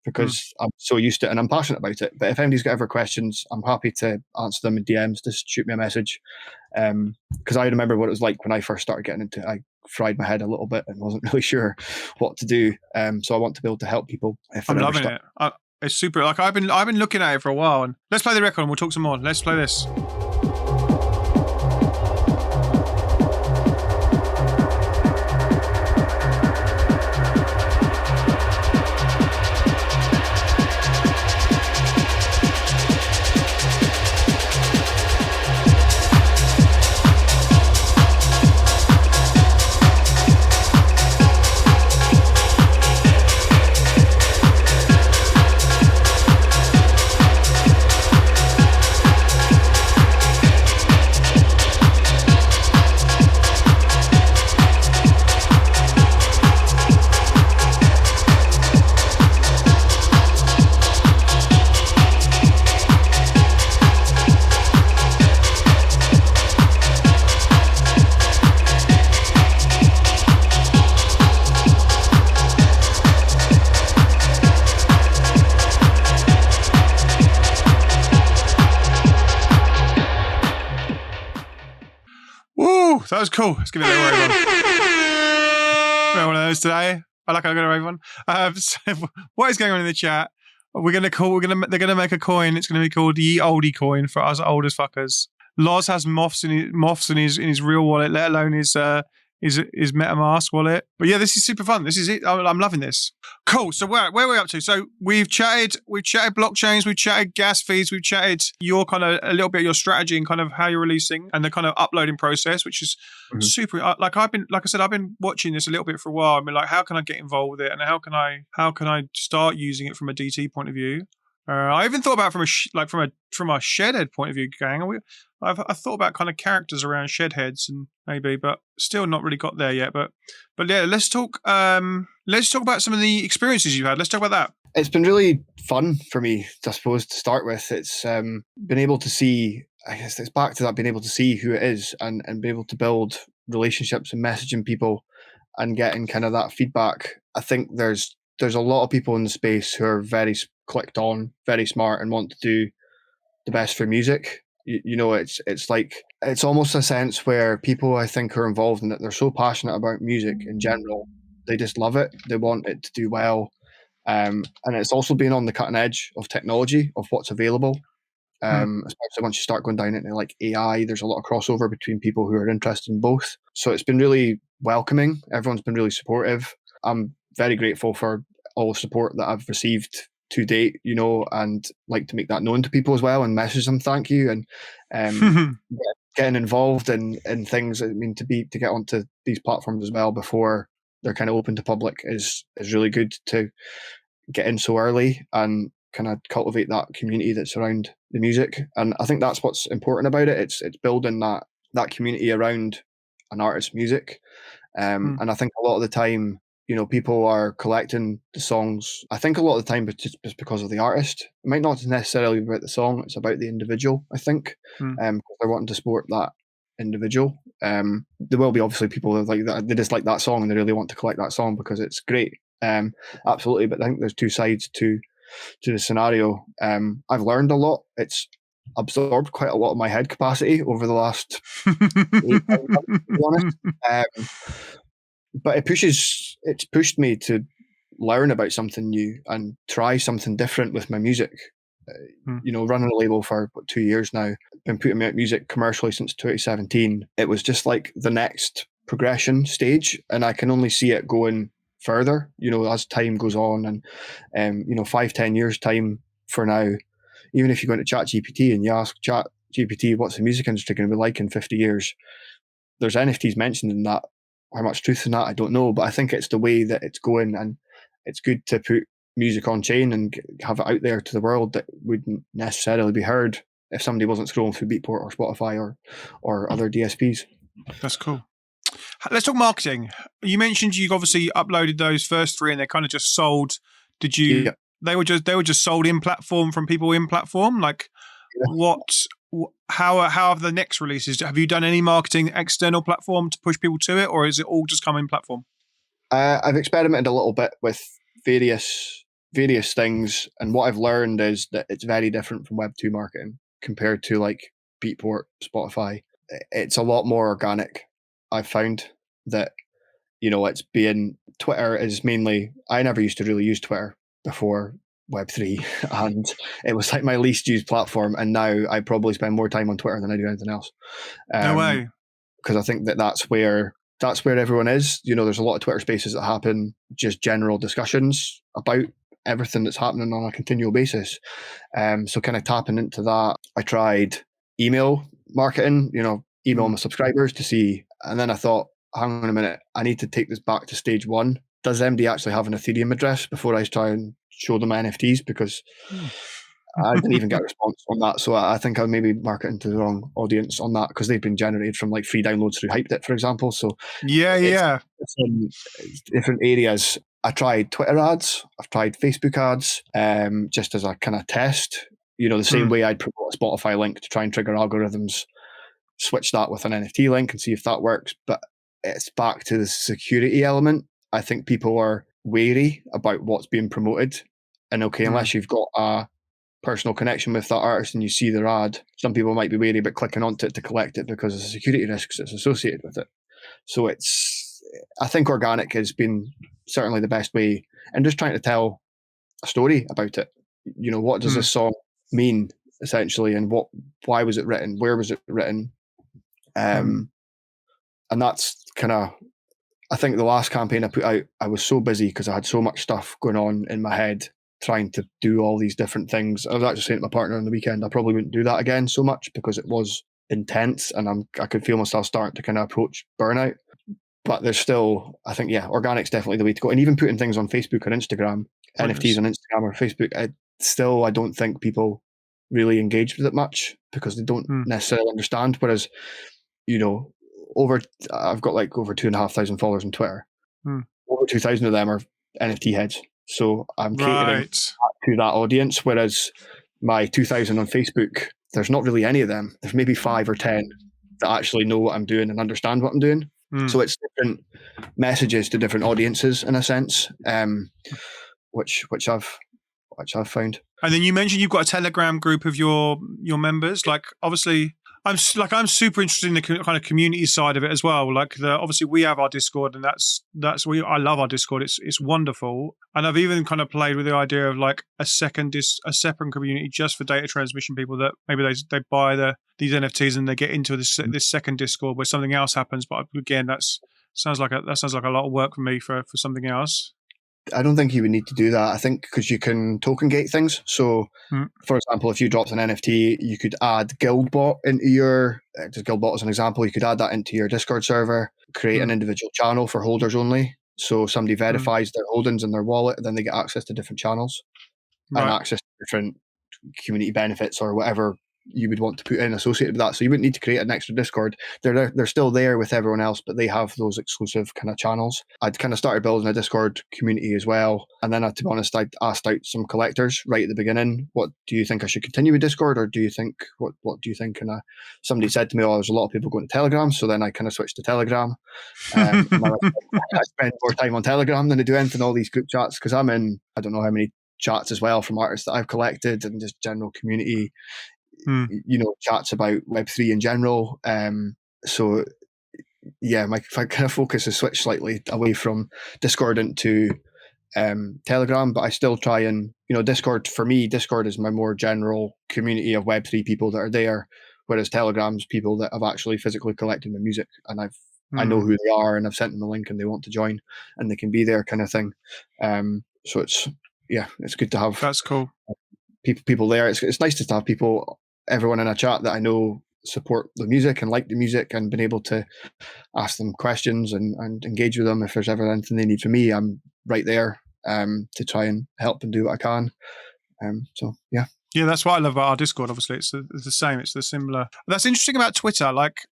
because I'm so used to it and I'm passionate about it. But if anybody's got ever questions, I'm happy to answer them in DMs. Just shoot me a message. Because I remember what it was like when I first started getting into it. I fried my head a little bit and wasn't really sure what to do. So I want to be able to help people. I'm loving it. It's super. Like I've been looking at it for a while. And let's play the record and we'll talk some more. Let's play this. So that was cool. Let's give it a little rave on. One of those today. I like how I got a rave on. So what is going on in the chat? They're gonna make a coin. It's gonna be called the Ye Oldie coin for us old as fuckers. Loz has moths in his real wallet, let alone his MetaMask wallet. But yeah, this is super fun. This is it. I'm loving this. Cool. So where are we up to? So we've chatted blockchains, we've chatted gas fees, we've chatted your kind of a little bit of your strategy and kind of how you're releasing and the kind of uploading process, which is super. Like I said, I've been watching this a little bit for a while. I mean, like, how can I get involved with it, and how can I start using it from a DT point of view? I even thought about from a shedhead point of view, gang. I've thought about kind of characters around shedheads and maybe, but still not really got there yet. But yeah, let's talk about some of the experiences you've had. Let's talk about that. It's been really fun for me, I suppose, to start with. It's been able to see, I guess it's back to that, being able to see who it is and be able to build relationships and messaging people and getting kind of that feedback. I think there's a lot of people in the space who are very clicked on, very smart, and want to do the best for music. It's like, it's almost a sense where people, I think, are involved in it. They're so passionate about music in general. They just love it. They want it to do well. And it's also been on the cutting edge of technology, of what's available. Especially once you start going down into like AI, there's a lot of crossover between people who are interested in both. So it's been really welcoming. Everyone's been really supportive. I'm very grateful for all the support that I've received to date, and like to make that known to people as well and message them thank you and getting involved in things. I mean, to get onto these platforms as well before they're kind of open to public is really good to get in so early and kind of cultivate that community that's around the music. And I think that's what's important about it. It's building that community around an artist's music. And I think a lot of the time, people are collecting the songs. I think a lot of the time it's just because of the artist. It might not necessarily be about the song. It's about the individual, I think. They're wanting to support that individual. There will be obviously people that like that. They just like that song and they really want to collect that song because it's great. Absolutely. But I think there's two sides to the scenario. I've learned a lot. It's absorbed quite a lot of my head capacity over the last 8 months, to be honest. But it's pushed me to learn about something new and try something different with my music. Running a label for 2 years now, been putting out music commercially since 2017. It was just like the next progression stage, and I can only see it going further, as time goes on, and 5-10 years time for now. Even if you go into ChatGPT and you ask ChatGPT what's the music industry going to be like in 50 years, there's NFTs mentioned in that. How much truth in that, I don't know, but I think it's the way that it's going, and it's good to put music on chain and have it out there to the world that wouldn't necessarily be heard if somebody wasn't scrolling through Beatport or Spotify or other DSPs. That's cool. Let's talk marketing. You mentioned you obviously uploaded those first 3 and they're kind of just sold. Did you? Yeah. They were just sold in platform from people in platform. Like, how have the next releases? Have you done any marketing external platform to push people to it, or is it all just come in platform? I've experimented a little bit with various things, and what I've learned is that it's very different from Web2 marketing compared to like Beatport, Spotify. It's a lot more organic. I've found that it's being Twitter is mainly. I never used to really use Twitter before Web3, and it was like my least used platform, and now I probably spend more time on Twitter than I do anything else. No way. Because I think that's where everyone is. There's a lot of Twitter spaces that happen, just general discussions about everything that's happening on a continual basis. So kind of tapping into that. I tried email marketing, email my subscribers to see, and then I thought, hang on a minute, I need to take this back to stage 1. Does MD actually have an Ethereum address before I try and show them my NFTs? Because I didn't even get a response on that. So I think I was maybe marketing to the wrong audience on that, because they've been generated from like free downloads through Hyped It, for example. So it's in different areas. I tried Twitter ads. I've tried Facebook ads, just as a kind of test. The same way I'd promote a Spotify link to try and trigger algorithms, switch that with an NFT link and see if that works. But it's back to the security element. I think people are wary about what's being promoted, and unless you've got a personal connection with that artist and you see their ad, some people might be wary about clicking onto it to collect it because of the security risks that's associated with it. So I think organic has been certainly the best way, and just trying to tell a story about it. What does this song mean, essentially, and why was it written? Where was it written? And that's kind of, I think the last campaign I put out, I was so busy because I had so much stuff going on in my head, trying to do all these different things. I was actually saying to my partner on the weekend, I probably wouldn't do that again so much because it was intense, and I could feel myself starting to kind of approach burnout. But there's still, I think, organic's definitely the way to go. And even putting things on Facebook or Instagram, NFTs on Instagram or Facebook, I don't think people really engage with it much because they don't necessarily understand. Whereas, I've got like over 2,500 followers on Twitter. Over 2,000 of them are NFT heads. So I'm catering to that audience. Whereas my 2,000 on Facebook, there's not really any of them. There's maybe 5 or 10 that actually know what I'm doing and understand what I'm doing. So it's different messages to different audiences in a sense, which I've found. And then you mentioned you've got a Telegram group of your members. Like, obviously, I'm super interested in the kind of community side of it as well. Like, obviously we have our Discord, and I love our Discord. It's wonderful, and I've even kind of played with the idea of like a separate community just for data transmission people that maybe they buy these NFTs and they get into this second Discord where something else happens. But again, that sounds like a lot of work for me for something else. I don't think you would need to do that. I think because you can token gate things. So, for example, if you dropped an NFT, you could add Guildbot into your, just Guildbot as an example, you could add that into your Discord server, create an individual channel for holders only. So somebody verifies their holdings in their wallet, then they get access to different channels and access to different community benefits or whatever you would want to put in associated with that. So you wouldn't need to create an extra Discord. They're still there with everyone else, but they have those exclusive kind of channels. I'd kind of started building a Discord community as well. And then, to be honest, I'd asked out some collectors right at the beginning, what do you think I should continue with Discord, or do you think, what do you think? And somebody said to me, there's a lot of people going to Telegram. So then I kind of switched to Telegram. I spend more time on Telegram than I do anything, all these group chats, because I'm in, I don't know how many chats as well from artists that I've collected and just general community chats about Web3 in general. So my kind of focus has switched slightly away from Discord into Telegram, but I still try and, Discord, for me, Discord is my more general community of Web3 people that are there, whereas Telegram's people that have actually physically collected my music, and I know who they are, and I've sent them a link and they want to join and they can be there, kind of thing. So it's good to have. That's cool. People there. It's nice to have people, everyone in a chat that I know support the music and like the music, and been able to ask them questions and engage with them. If there's ever anything they need from me, I'm right there to try and help and do what I can. Yeah, that's what I love about our Discord. Obviously, it's the same. It's the similar. That's interesting about Twitter. Like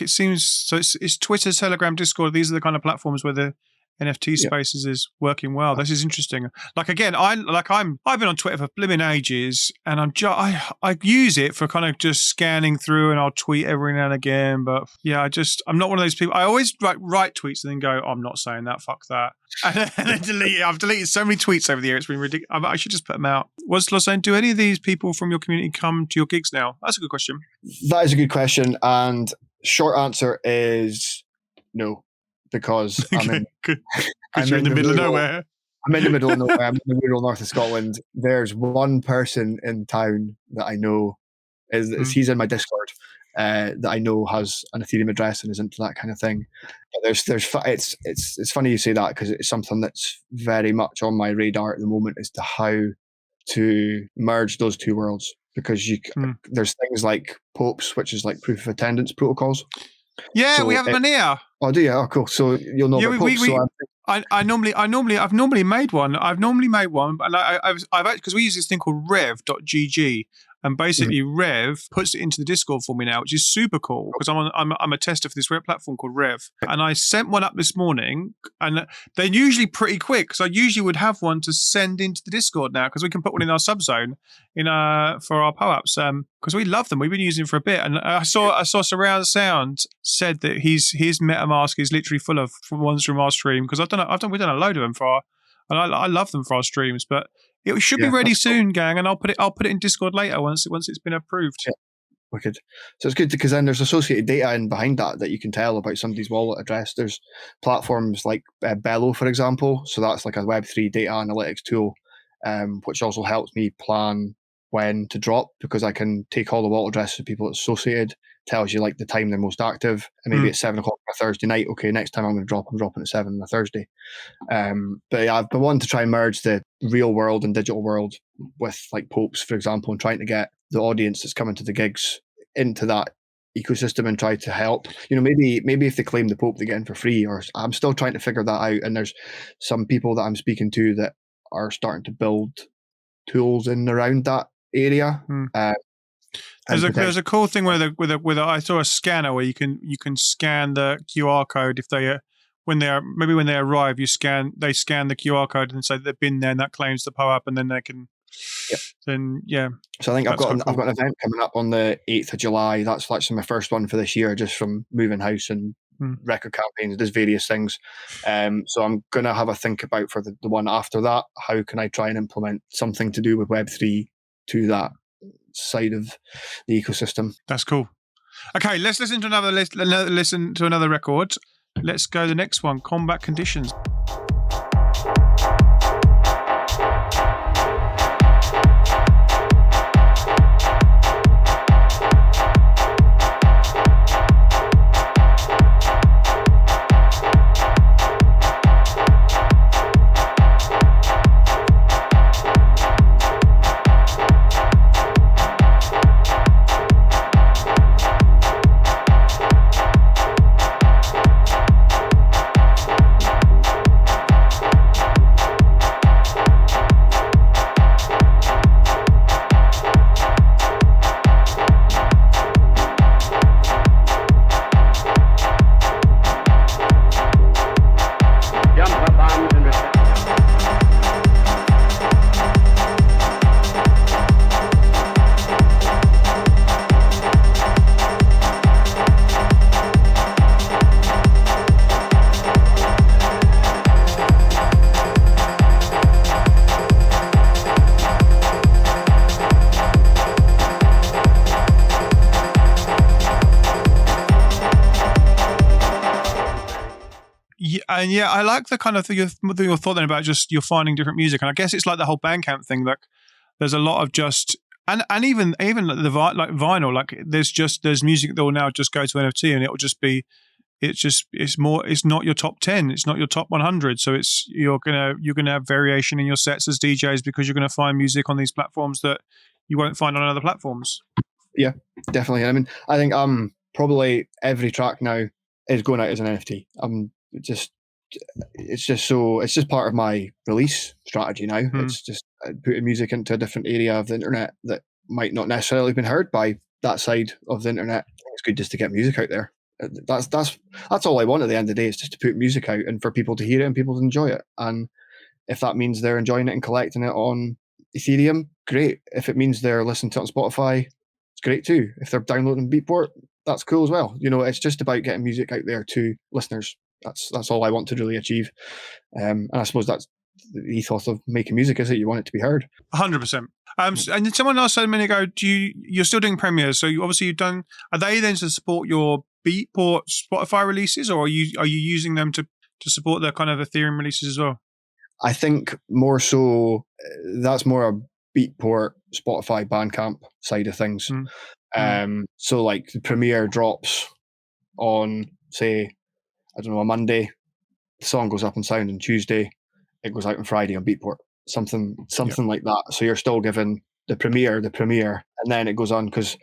it seems. So it's Twitter, Telegram, Discord. These are the kind of platforms where the NFT spaces is working well. This is interesting. Like, again, I've been on Twitter for blimmin' ages, and I use it for kind of just scanning through, and I'll tweet every now and again. But yeah, I'm not one of those people. I always write tweets and then go, I'm not saying that, fuck that, and then delete it. I've deleted so many tweets over the year. It's been ridiculous. I should just put them out. Was Los saying, do any of these people from your community come to your gigs now? That's a good question. That is a good question, and short answer is no. Because I'm in the middle of nowhere. I'm in the middle of nowhere. I'm in the rural north of Scotland. There's one person in town that I know he's in my Discord that I know has an Ethereum address and is into that kind of thing. But it's funny you say that, because it's something that's very much on my radar at the moment as to how to merge those two worlds, because there's things like POPs, which is like proof of attendance protocols. Yeah, so we have them here. Oh, do you? Oh, cool. So you'll know about POPs. I've normally made one. And I've because we use this thing called rev.gg, and basically Rev puts it into the Discord for me now, which is super cool, because I'm a tester for this platform called Rev, and I sent one up this morning, and they're usually pretty quick, because I usually would have one to send into the Discord now, because we can put one in our subzone for our POAPs, because we love them. We've been using them for a bit, and I saw Surround Sound said that his MetaMask is literally full of ones from our stream, because we've done a load of them for and I love them for our streams. But it should be ready soon, gang, and I'll put it in Discord later once it's been approved. Yeah. Wicked. So it's good because then there's associated data in behind that you can tell about somebody's wallet address. There's platforms like Bello, for example. So that's like a Web3 data analytics tool, which also helps me plan when to drop, because I can take all the wallet addresses of people associated, tells you like the time they're most active, and maybe it's 7 o'clock on a Thursday night. Okay, next time I'm going to drop, I'm dropping at 7 on a Thursday. But yeah, I've been wanting to try and merge the real world and digital world with like Popes, for example, and trying to get the audience that's coming to the gigs into that ecosystem and try to help. Maybe if they claim the Pope, they get in for free, or I'm still trying to figure that out. And there's some people that I'm speaking to that are starting to build tools in around that area. There's a cool thing with I saw a scanner where you can scan the QR code if they when they arrive, they scan the QR code and say they've been there, and that claims the POAP, and then they can. Yep. Then yeah. So I think I've got an event coming up on the 8th of July. That's actually my first one for this year, just from moving house and record campaigns. There's various things. So I'm going to have a think about for the one after that. How can I try and implement something to do with Web3 to that side of the ecosystem? That's cool. Okay, let's listen to another record. Let's go to the next one, Combat Conditions. And yeah, I like the kind of thing your thought then about just you're finding different music, and I guess it's like the whole Bandcamp thing. Like, there's a lot of just and even the vinyl. Like, there's music that will now just go to NFT, and it will just be it's not your top 10, it's not your top 100. So you're gonna have variation in your sets as DJs, because you're gonna find music on these platforms that you won't find on other platforms. Yeah, definitely. I mean, I think probably every track now is going out as an NFT. It's just part of my release strategy now. It's just putting music into a different area of the internet that might not necessarily have been heard by that side of the internet. It's good just to get music out there. That's all I want at the end of the day, is just to put music out and for people to hear it and people to enjoy it. And if that means they're enjoying it and collecting it on Ethereum, great. If it means they're listening to it on Spotify, it's great too. If they're downloading Beatport, that's cool as well. It's just about getting music out there to listeners. That's all I want to really achieve. And I suppose that's the ethos of making music, is it? You want it to be heard. 100%. And then someone else said a minute ago, you're still doing premieres, so you've done. Are they then to support your Beatport Spotify releases, or are you using them to support their kind of Ethereum releases as well? I think more so that's more a Beatport, Spotify, Bandcamp side of things. So like the premiere drops on, say, I don't know, a Monday, the song goes up on Sound on Tuesday, it goes out on Friday on Beatport, something like that. So you're still giving the premiere, and then it goes on, because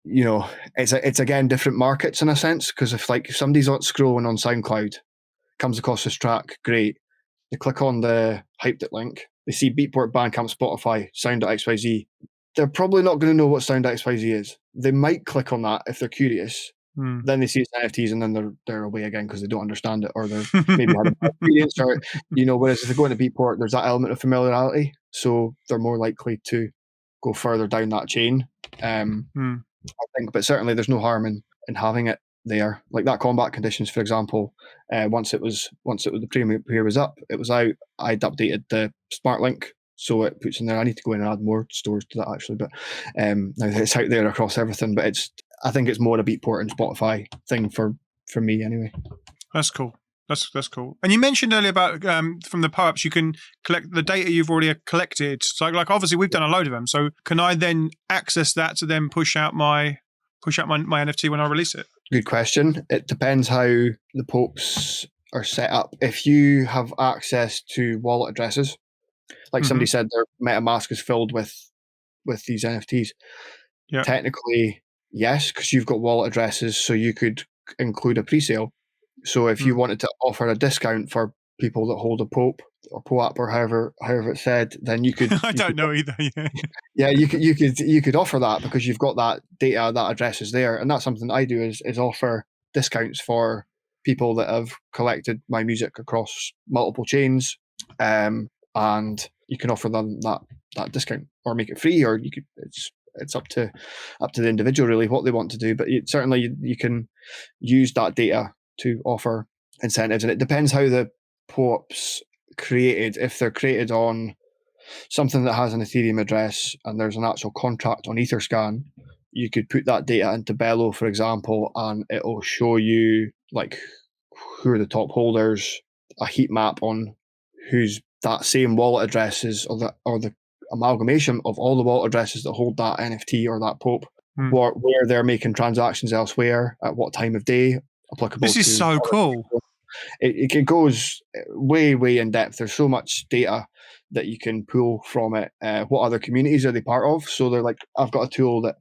it's again different markets in a sense. Because if somebody's scrolling on SoundCloud, comes across this track, great, they click on the Hyped It link, they see Beatport, Bandcamp, Spotify, Sound.xyz, they're probably not going to know what Sound.xyz is. They might click on that if they're curious. Then they see it's NFTs, and then they're away again because they don't understand it, or they're maybe had a bad experience, or whereas if they go into Beatport, there's that element of familiarity, so they're more likely to go further down that chain. I think, but certainly there's no harm in having it there. Like that combat conditions, for example, once the premiere was up, it was out. I'd updated the smart link, so it puts in there. I need to go in and add more stores to that actually, but now it's out there across everything. But I think it's more a Beatport and Spotify thing for me anyway. That's cool. That's cool. And you mentioned earlier about from the POAPs, you can collect the data you've already collected. So like obviously we've done a load of them. So can I then access that to then push out my NFT when I release it? Good question. It depends how the POAPs are set up. If you have access to wallet addresses, like somebody said, their MetaMask is filled with these NFTs. Yeah. Technically, yes, because you've got wallet addresses, so you could include a pre-sale. So if you wanted to offer a discount for people that hold a POAP or POAP or however it's said, then you could. I don't know either. Yeah. Yeah, you could offer that because you've got that data, that address is there, and that's something I do is offer discounts for people that have collected my music across multiple chains, and you can offer them that discount or make it free, or you could. It's up to the individual really what they want to do, but certainly you can use that data to offer incentives, and it depends how the POAPs created. If they're created on something that has an Ethereum address and there's an actual contract on Etherscan, you could put that data into Bello, for example, and it'll show you like who are the top holders, a heat map on who's that same wallet addresses or the amalgamation of all the wallet addresses that hold that NFT or that POAP, where they're making transactions elsewhere, at what time of day, applicable. This is so cool. It goes way, way in depth. There's so much data that you can pull from it. What other communities are they part of? So they're like, I've got a tool that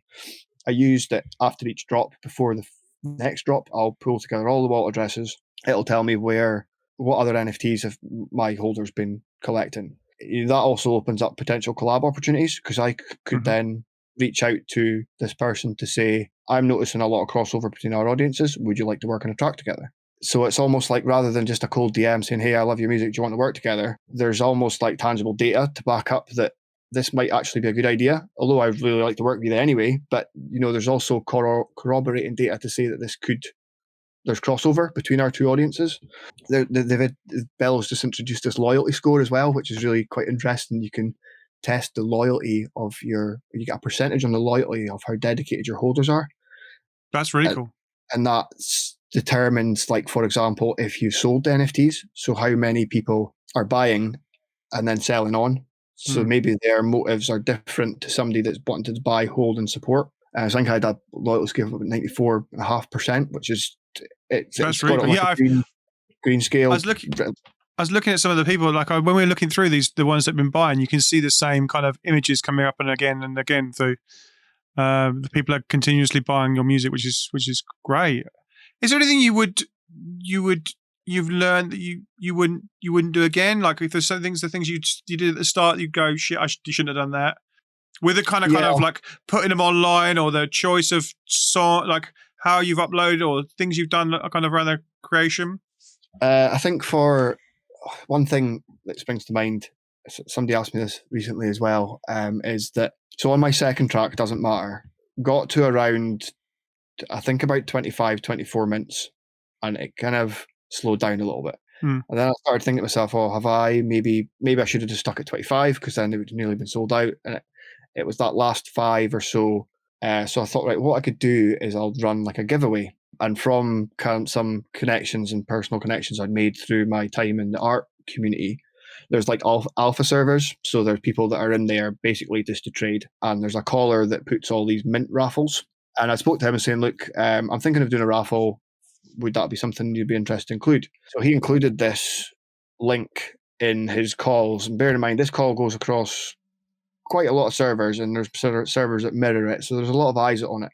I use that after each drop, before the next drop, I'll pull together all the wallet addresses. It'll tell me what other NFTs have my holders been collecting. That also opens up potential collab opportunities, because I could then reach out to this person to say, I'm noticing a lot of crossover between our audiences. Would you like to work on a track together? So it's almost like, rather than just a cold DM saying, hey, I love your music, do you want to work together? There's almost like tangible data to back up that this might actually be a good idea, although I'd really like to work with you anyway. But, there's also corroborating data to say that there's crossover between our two audiences. Bello's just introduced this loyalty score as well, which is really quite interesting. You can test the loyalty of you get a percentage on the loyalty of how dedicated your holders are. That's really cool. And that determines, like, for example, if you sold the NFTs, so how many people are buying and then selling on. So maybe their motives are different to somebody that's wanting to buy, hold, and support. I think I had a loyalty scale of about 94.5%, which is that's really cool. Yeah, green scale. I was looking at some of the people, like when we were looking through the ones that have been buying, you can see the same kind of images coming up and again through. The people are continuously buying your music, which is great. Is there anything you've learned that you wouldn't do again? Like, if there's the things you did at the start, you go, shit, you shouldn't have done that. With the kind of like putting them online, or the choice of song, like how you've uploaded, or things you've done kind of around the creation. I think for one thing that springs to mind, somebody asked me this recently as well, is that, so on my second track, Doesn't Matter, got to around, I think about 25, 24 minutes, and it kind of slowed down a little bit. And then I started thinking to myself, maybe I should have just stuck at 25, because then it would nearly been sold out. And it was that last 5 or so. So I thought, right, what I could do is I'll run like a giveaway. And from some connections and personal connections I'd made through my time in the art community, there's like alpha servers. So there's people that are in there basically just to trade. And there's a caller that puts all these mint raffles. And I spoke to him and saying, look, I'm thinking of doing a raffle. Would that be something you'd be interested to include? So he included this link in his calls. And bear in mind, this call goes across quite a lot of servers, and there's servers that mirror it. So there's a lot of eyes on it.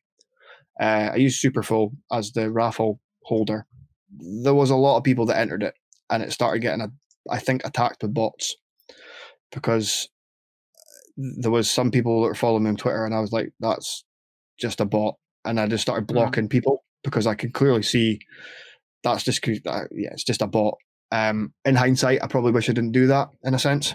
I use Superfull as the raffle holder. There was a lot of people that entered it, and it started getting, I think, attacked with bots, because there was some people that were following me on Twitter, and I was like, that's just a bot. And I just started blocking people, because I can clearly see that's just, it's just a bot. In hindsight, I probably wish I didn't do that, in a sense,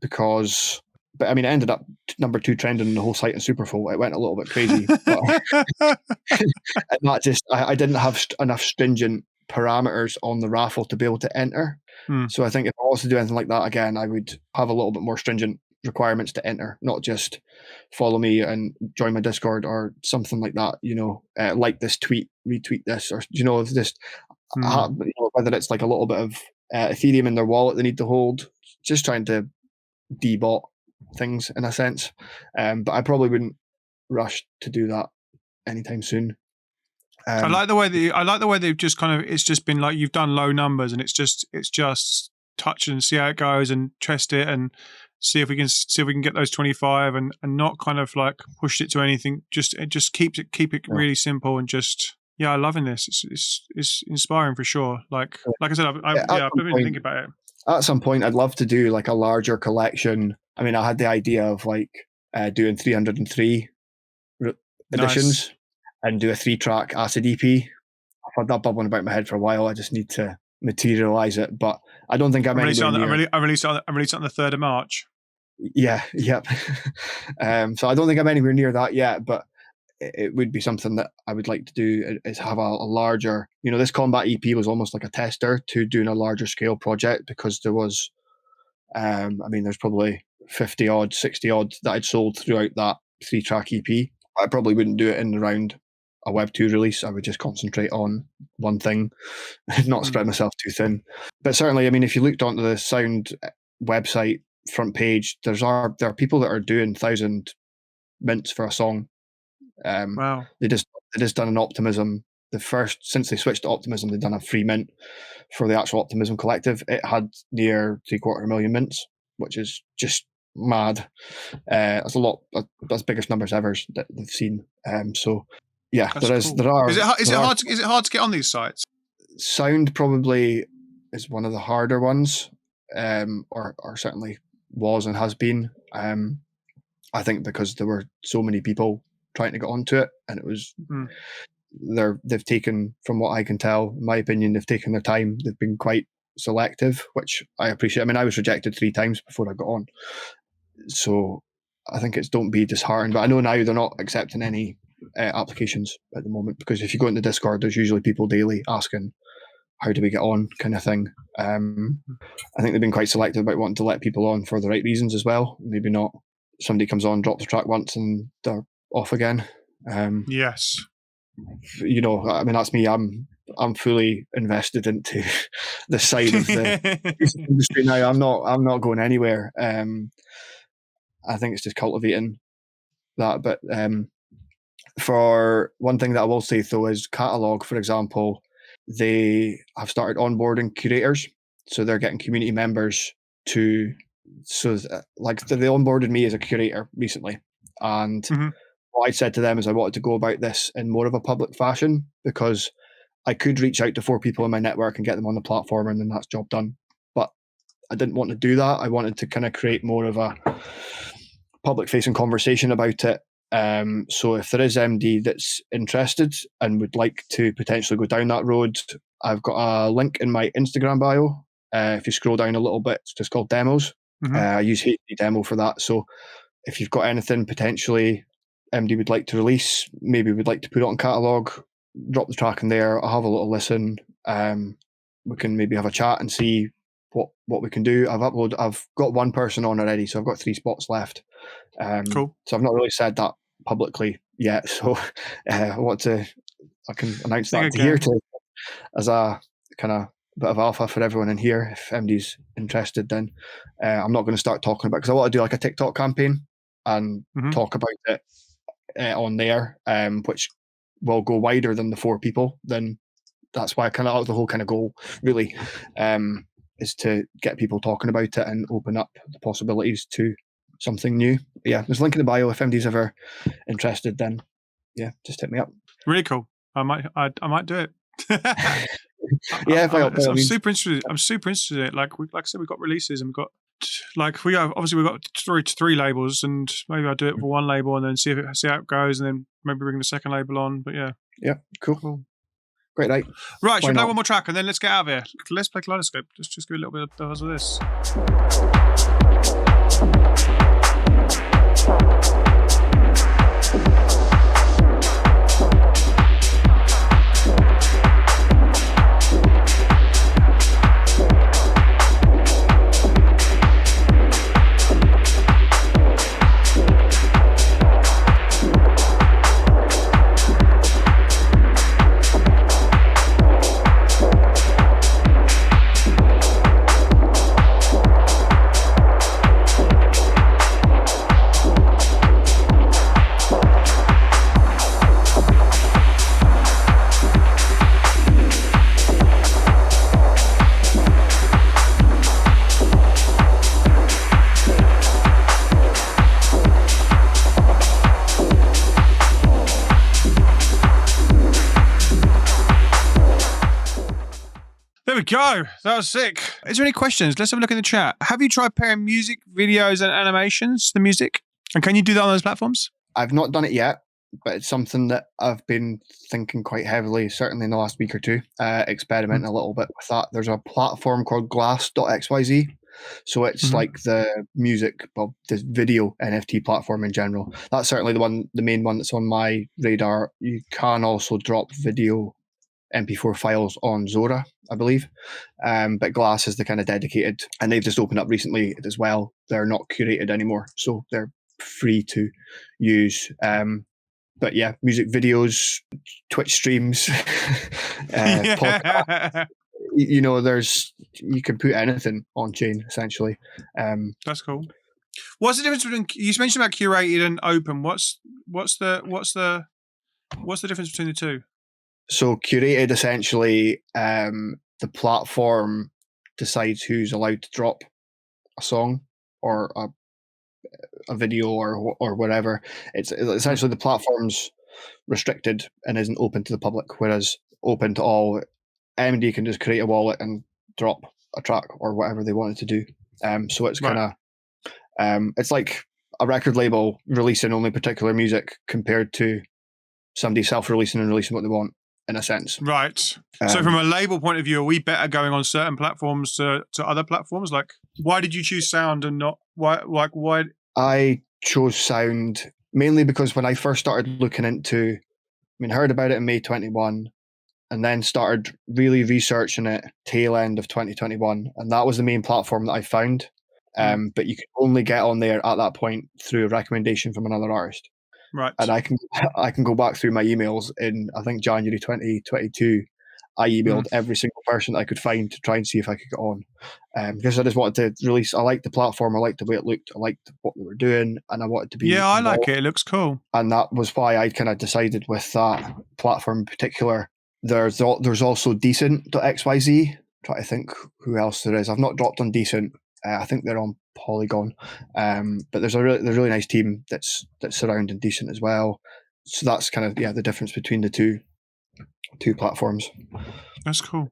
because But I mean, it ended up number 2 trending the whole site in Superful. It went a little bit crazy. But and that just, I didn't have enough stringent parameters on the raffle to be able to enter. So I think if I was to do anything like that again, I would have a little bit more stringent requirements to enter, not just follow me and join my Discord or something like that, like this tweet, retweet this, or just whether it's like a little bit of Ethereum in their wallet they need to hold, just trying to debot things in a sense. But I probably wouldn't rush to do that anytime soon. I like the way they've just kind of, it's just been like you've done low numbers and it's just touch and see how it goes and test it and see if we can get those 25 and not kind of like push it to anything. Just keep it really simple and just I'm loving this. It's inspiring for sure. Like I said, I've been thinking about it. At some point, I'd love to do like a larger collection. I mean, I had the idea of like doing 303 editions and do a 3-track acid EP. I've had that bubbling about my head for a while. I just need to materialize it, but I don't think I'm anywhere near. I released it on the 3rd of March. Yeah, yep. So I don't think I'm anywhere near that yet, but it would be something that I would like to do, is have a larger, this Combat EP was almost like a tester to doing a larger scale project, because there was, there's probably 50 odd, 60 odd that I'd sold throughout that 3-track EP. I probably wouldn't do it in around a Web 2 release. I would just concentrate on one thing and not spread myself too thin. But certainly, I mean, if you looked onto the Sound website front page, there are people that are doing 1,000 mints for a song. Wow. They just done an Optimism. Since they switched to Optimism, they've done a free mint for the actual Optimism collective. It had near 750,000 mints, which is just mad. That's a lot. That's biggest numbers ever that they've seen. So yeah, that's there are. Is it hard to get on these sites? Sound probably is one of the harder ones, or certainly was and has been. I think because there were so many people trying to get onto it, and it was they've taken, from what I can tell, in my opinion, they've taken their time. They've been quite selective, which I appreciate. I mean, I was rejected 3 times before I got on, so I think it's don't be disheartened. But I know now they're not accepting any applications at the moment, because if you go into Discord, there's usually people daily asking, how do we get on, kind of thing. I think they've been quite selective about wanting to let people on for the right reasons as well. Maybe not somebody comes on, drops the track once and they're off again. Yes. I mean, that's me. I'm fully invested into the side of the music industry now. I'm not going anywhere. I think it's just cultivating that. But for one thing that I will say though is Catalog, for example, they have started onboarding curators, so they're getting community members to. So like they onboarded me as a curator recently, and what I said to them is I wanted to go about this in more of a public fashion, because I could reach out to 4 people in my network and get them on the platform, and then that's job done. But I didn't want to do that. I wanted to kind of create more of a public-facing conversation about it. So if there is MD that's interested and would like to potentially go down that road, I've got a link in my Instagram bio. If you scroll down a little bit, it's just called demos. I use HD demo for that. So if you've got anything potentially MD would like to release, maybe would like to put it on Catalog, drop the track in there. I'll have a little listen. We can maybe have a chat and see what we can do. I've got 1 person on already, so I've got 3 spots left. Cool. So I've not really said that publicly yet. So I can announce that to here as a kind of bit of alpha for everyone in here. If MD's interested, then I'm not going to start talking about, because I want to do like a TikTok campaign and talk about it on there, which will go wider than the 4 people. Then that's why the whole kind of goal really is to get people talking about it and open up the possibilities to something new. But yeah, there's a link in the bio. If MD's ever interested, then yeah, just hit me up. Really cool. I might do it. Yeah, I'm super interested. I'm super interested in it. Like I said, we've got releases and we've got we've got 3 labels, and maybe I'll do it for 1 label and then see how it goes, and then maybe bring the second label on. But yeah, cool. Great night. Right, should we play one more track and then let's get out of here? Let's play Kaleidoscope. Just give a little bit of buzz of this. There we go. That was sick. Is there any questions? Let's have a look in the chat. Have you tried pairing music, videos, and animations to the music? And can you do that on those platforms? I've not done it yet, but it's something that I've been thinking quite heavily, certainly in the last week or two, experimenting a little bit with that. There's a platform called Glass.xyz. So it's like the music, well, the video NFT platform in general. That's certainly the main one that's on my radar. You can also drop video MP4 files on Zora, I believe. But Glass is the kind of dedicated, and they've just opened up recently as well. They're not curated anymore, so they're free to use. But yeah, music videos, Twitch streams, podcasts. You know, you can put anything on chain essentially. That's cool. What's the difference between, you mentioned about curated and open? What's the difference between the two? So curated, essentially, the platform decides who's allowed to drop a song or a video or whatever. It's essentially the platform's restricted and isn't open to the public, whereas open to all, anybody can just create a wallet and drop a track or whatever they wanted to do. So it's kind of it's like a record label releasing only particular music compared to somebody self-releasing and releasing what they want, in a sense. Right. So from a label point of view, are we better going on certain platforms to other platforms? Like, why did you choose Sound and not why? I chose Sound mainly because when I first started looking into, heard about it in May 21, and then started really researching it tail end of 2021, and that was the main platform that I found. But you can only get on there at that point through a recommendation from another artist. Right. And I can go back through my emails in, I think, January 2022. I emailed every single person that I could find to try and see if I could get on. Because I just wanted to release, I liked the platform, I liked the way it looked, I liked what they were doing, and I wanted to be I involved. like it. It looks cool. And that was why I kind of decided with that platform in particular. There's also Decent.xyz. Try to think who else there is. I've not dropped on Decent. I think they're on Polygon. But there's a really nice team that's surrounding Decent as well. So that's kind of the difference between the two platforms. That's cool.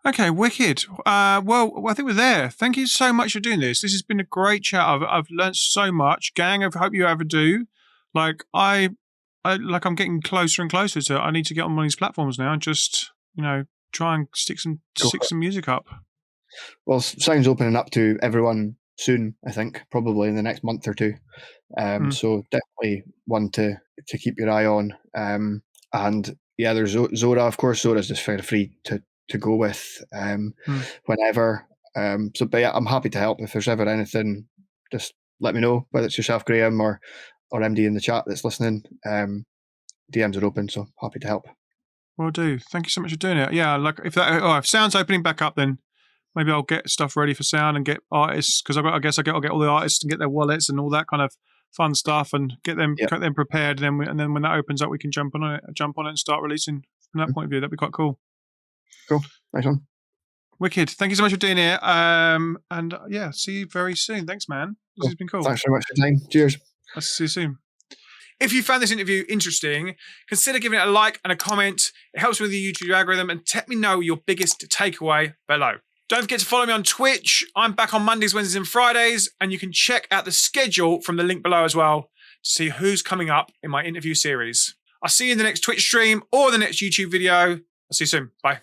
Okay, wicked. Well, I think we're there. Thank you so much for doing this. This has been a great chat. I've learned so much, gang. I hope you ever do. Like I'm getting closer and closer to. I need to get on one of these platforms now and just try and stick some music up. Well, Sound's opening up to everyone soon. I think probably in the next month or two. So definitely one to keep your eye on. And yeah, there's Zora. Of course, Zora's just kind of free to go with whenever. So, but yeah, I'm happy to help. If there's ever anything, just let me know. Whether it's yourself, Graham, or MD in the chat that's listening. DMs are open, so happy to help. Will do. Thank you so much for doing it. Yeah, like if Sound's opening back up, then maybe I'll get stuff ready for Sound and get artists, because I'll get all the artists and get their wallets and all that kind of fun stuff and get them prepared. And then when that opens up, we can jump on it and start releasing from that point of view. That'd be quite cool. Cool. Nice one. Wicked. Thank you so much for doing it. And yeah, see you very soon. Thanks, man. This has been cool. Thanks very much for your time. Cheers. I'll see you soon. If you found this interview interesting, consider giving it a like and a comment. It helps with the YouTube algorithm, and let me know your biggest takeaway below. Don't forget to follow me on Twitch. I'm back on Mondays, Wednesdays, and Fridays, and you can check out the schedule from the link below as well to see who's coming up in my interview series. I'll see you in the next Twitch stream or the next YouTube video. I'll see you soon. Bye.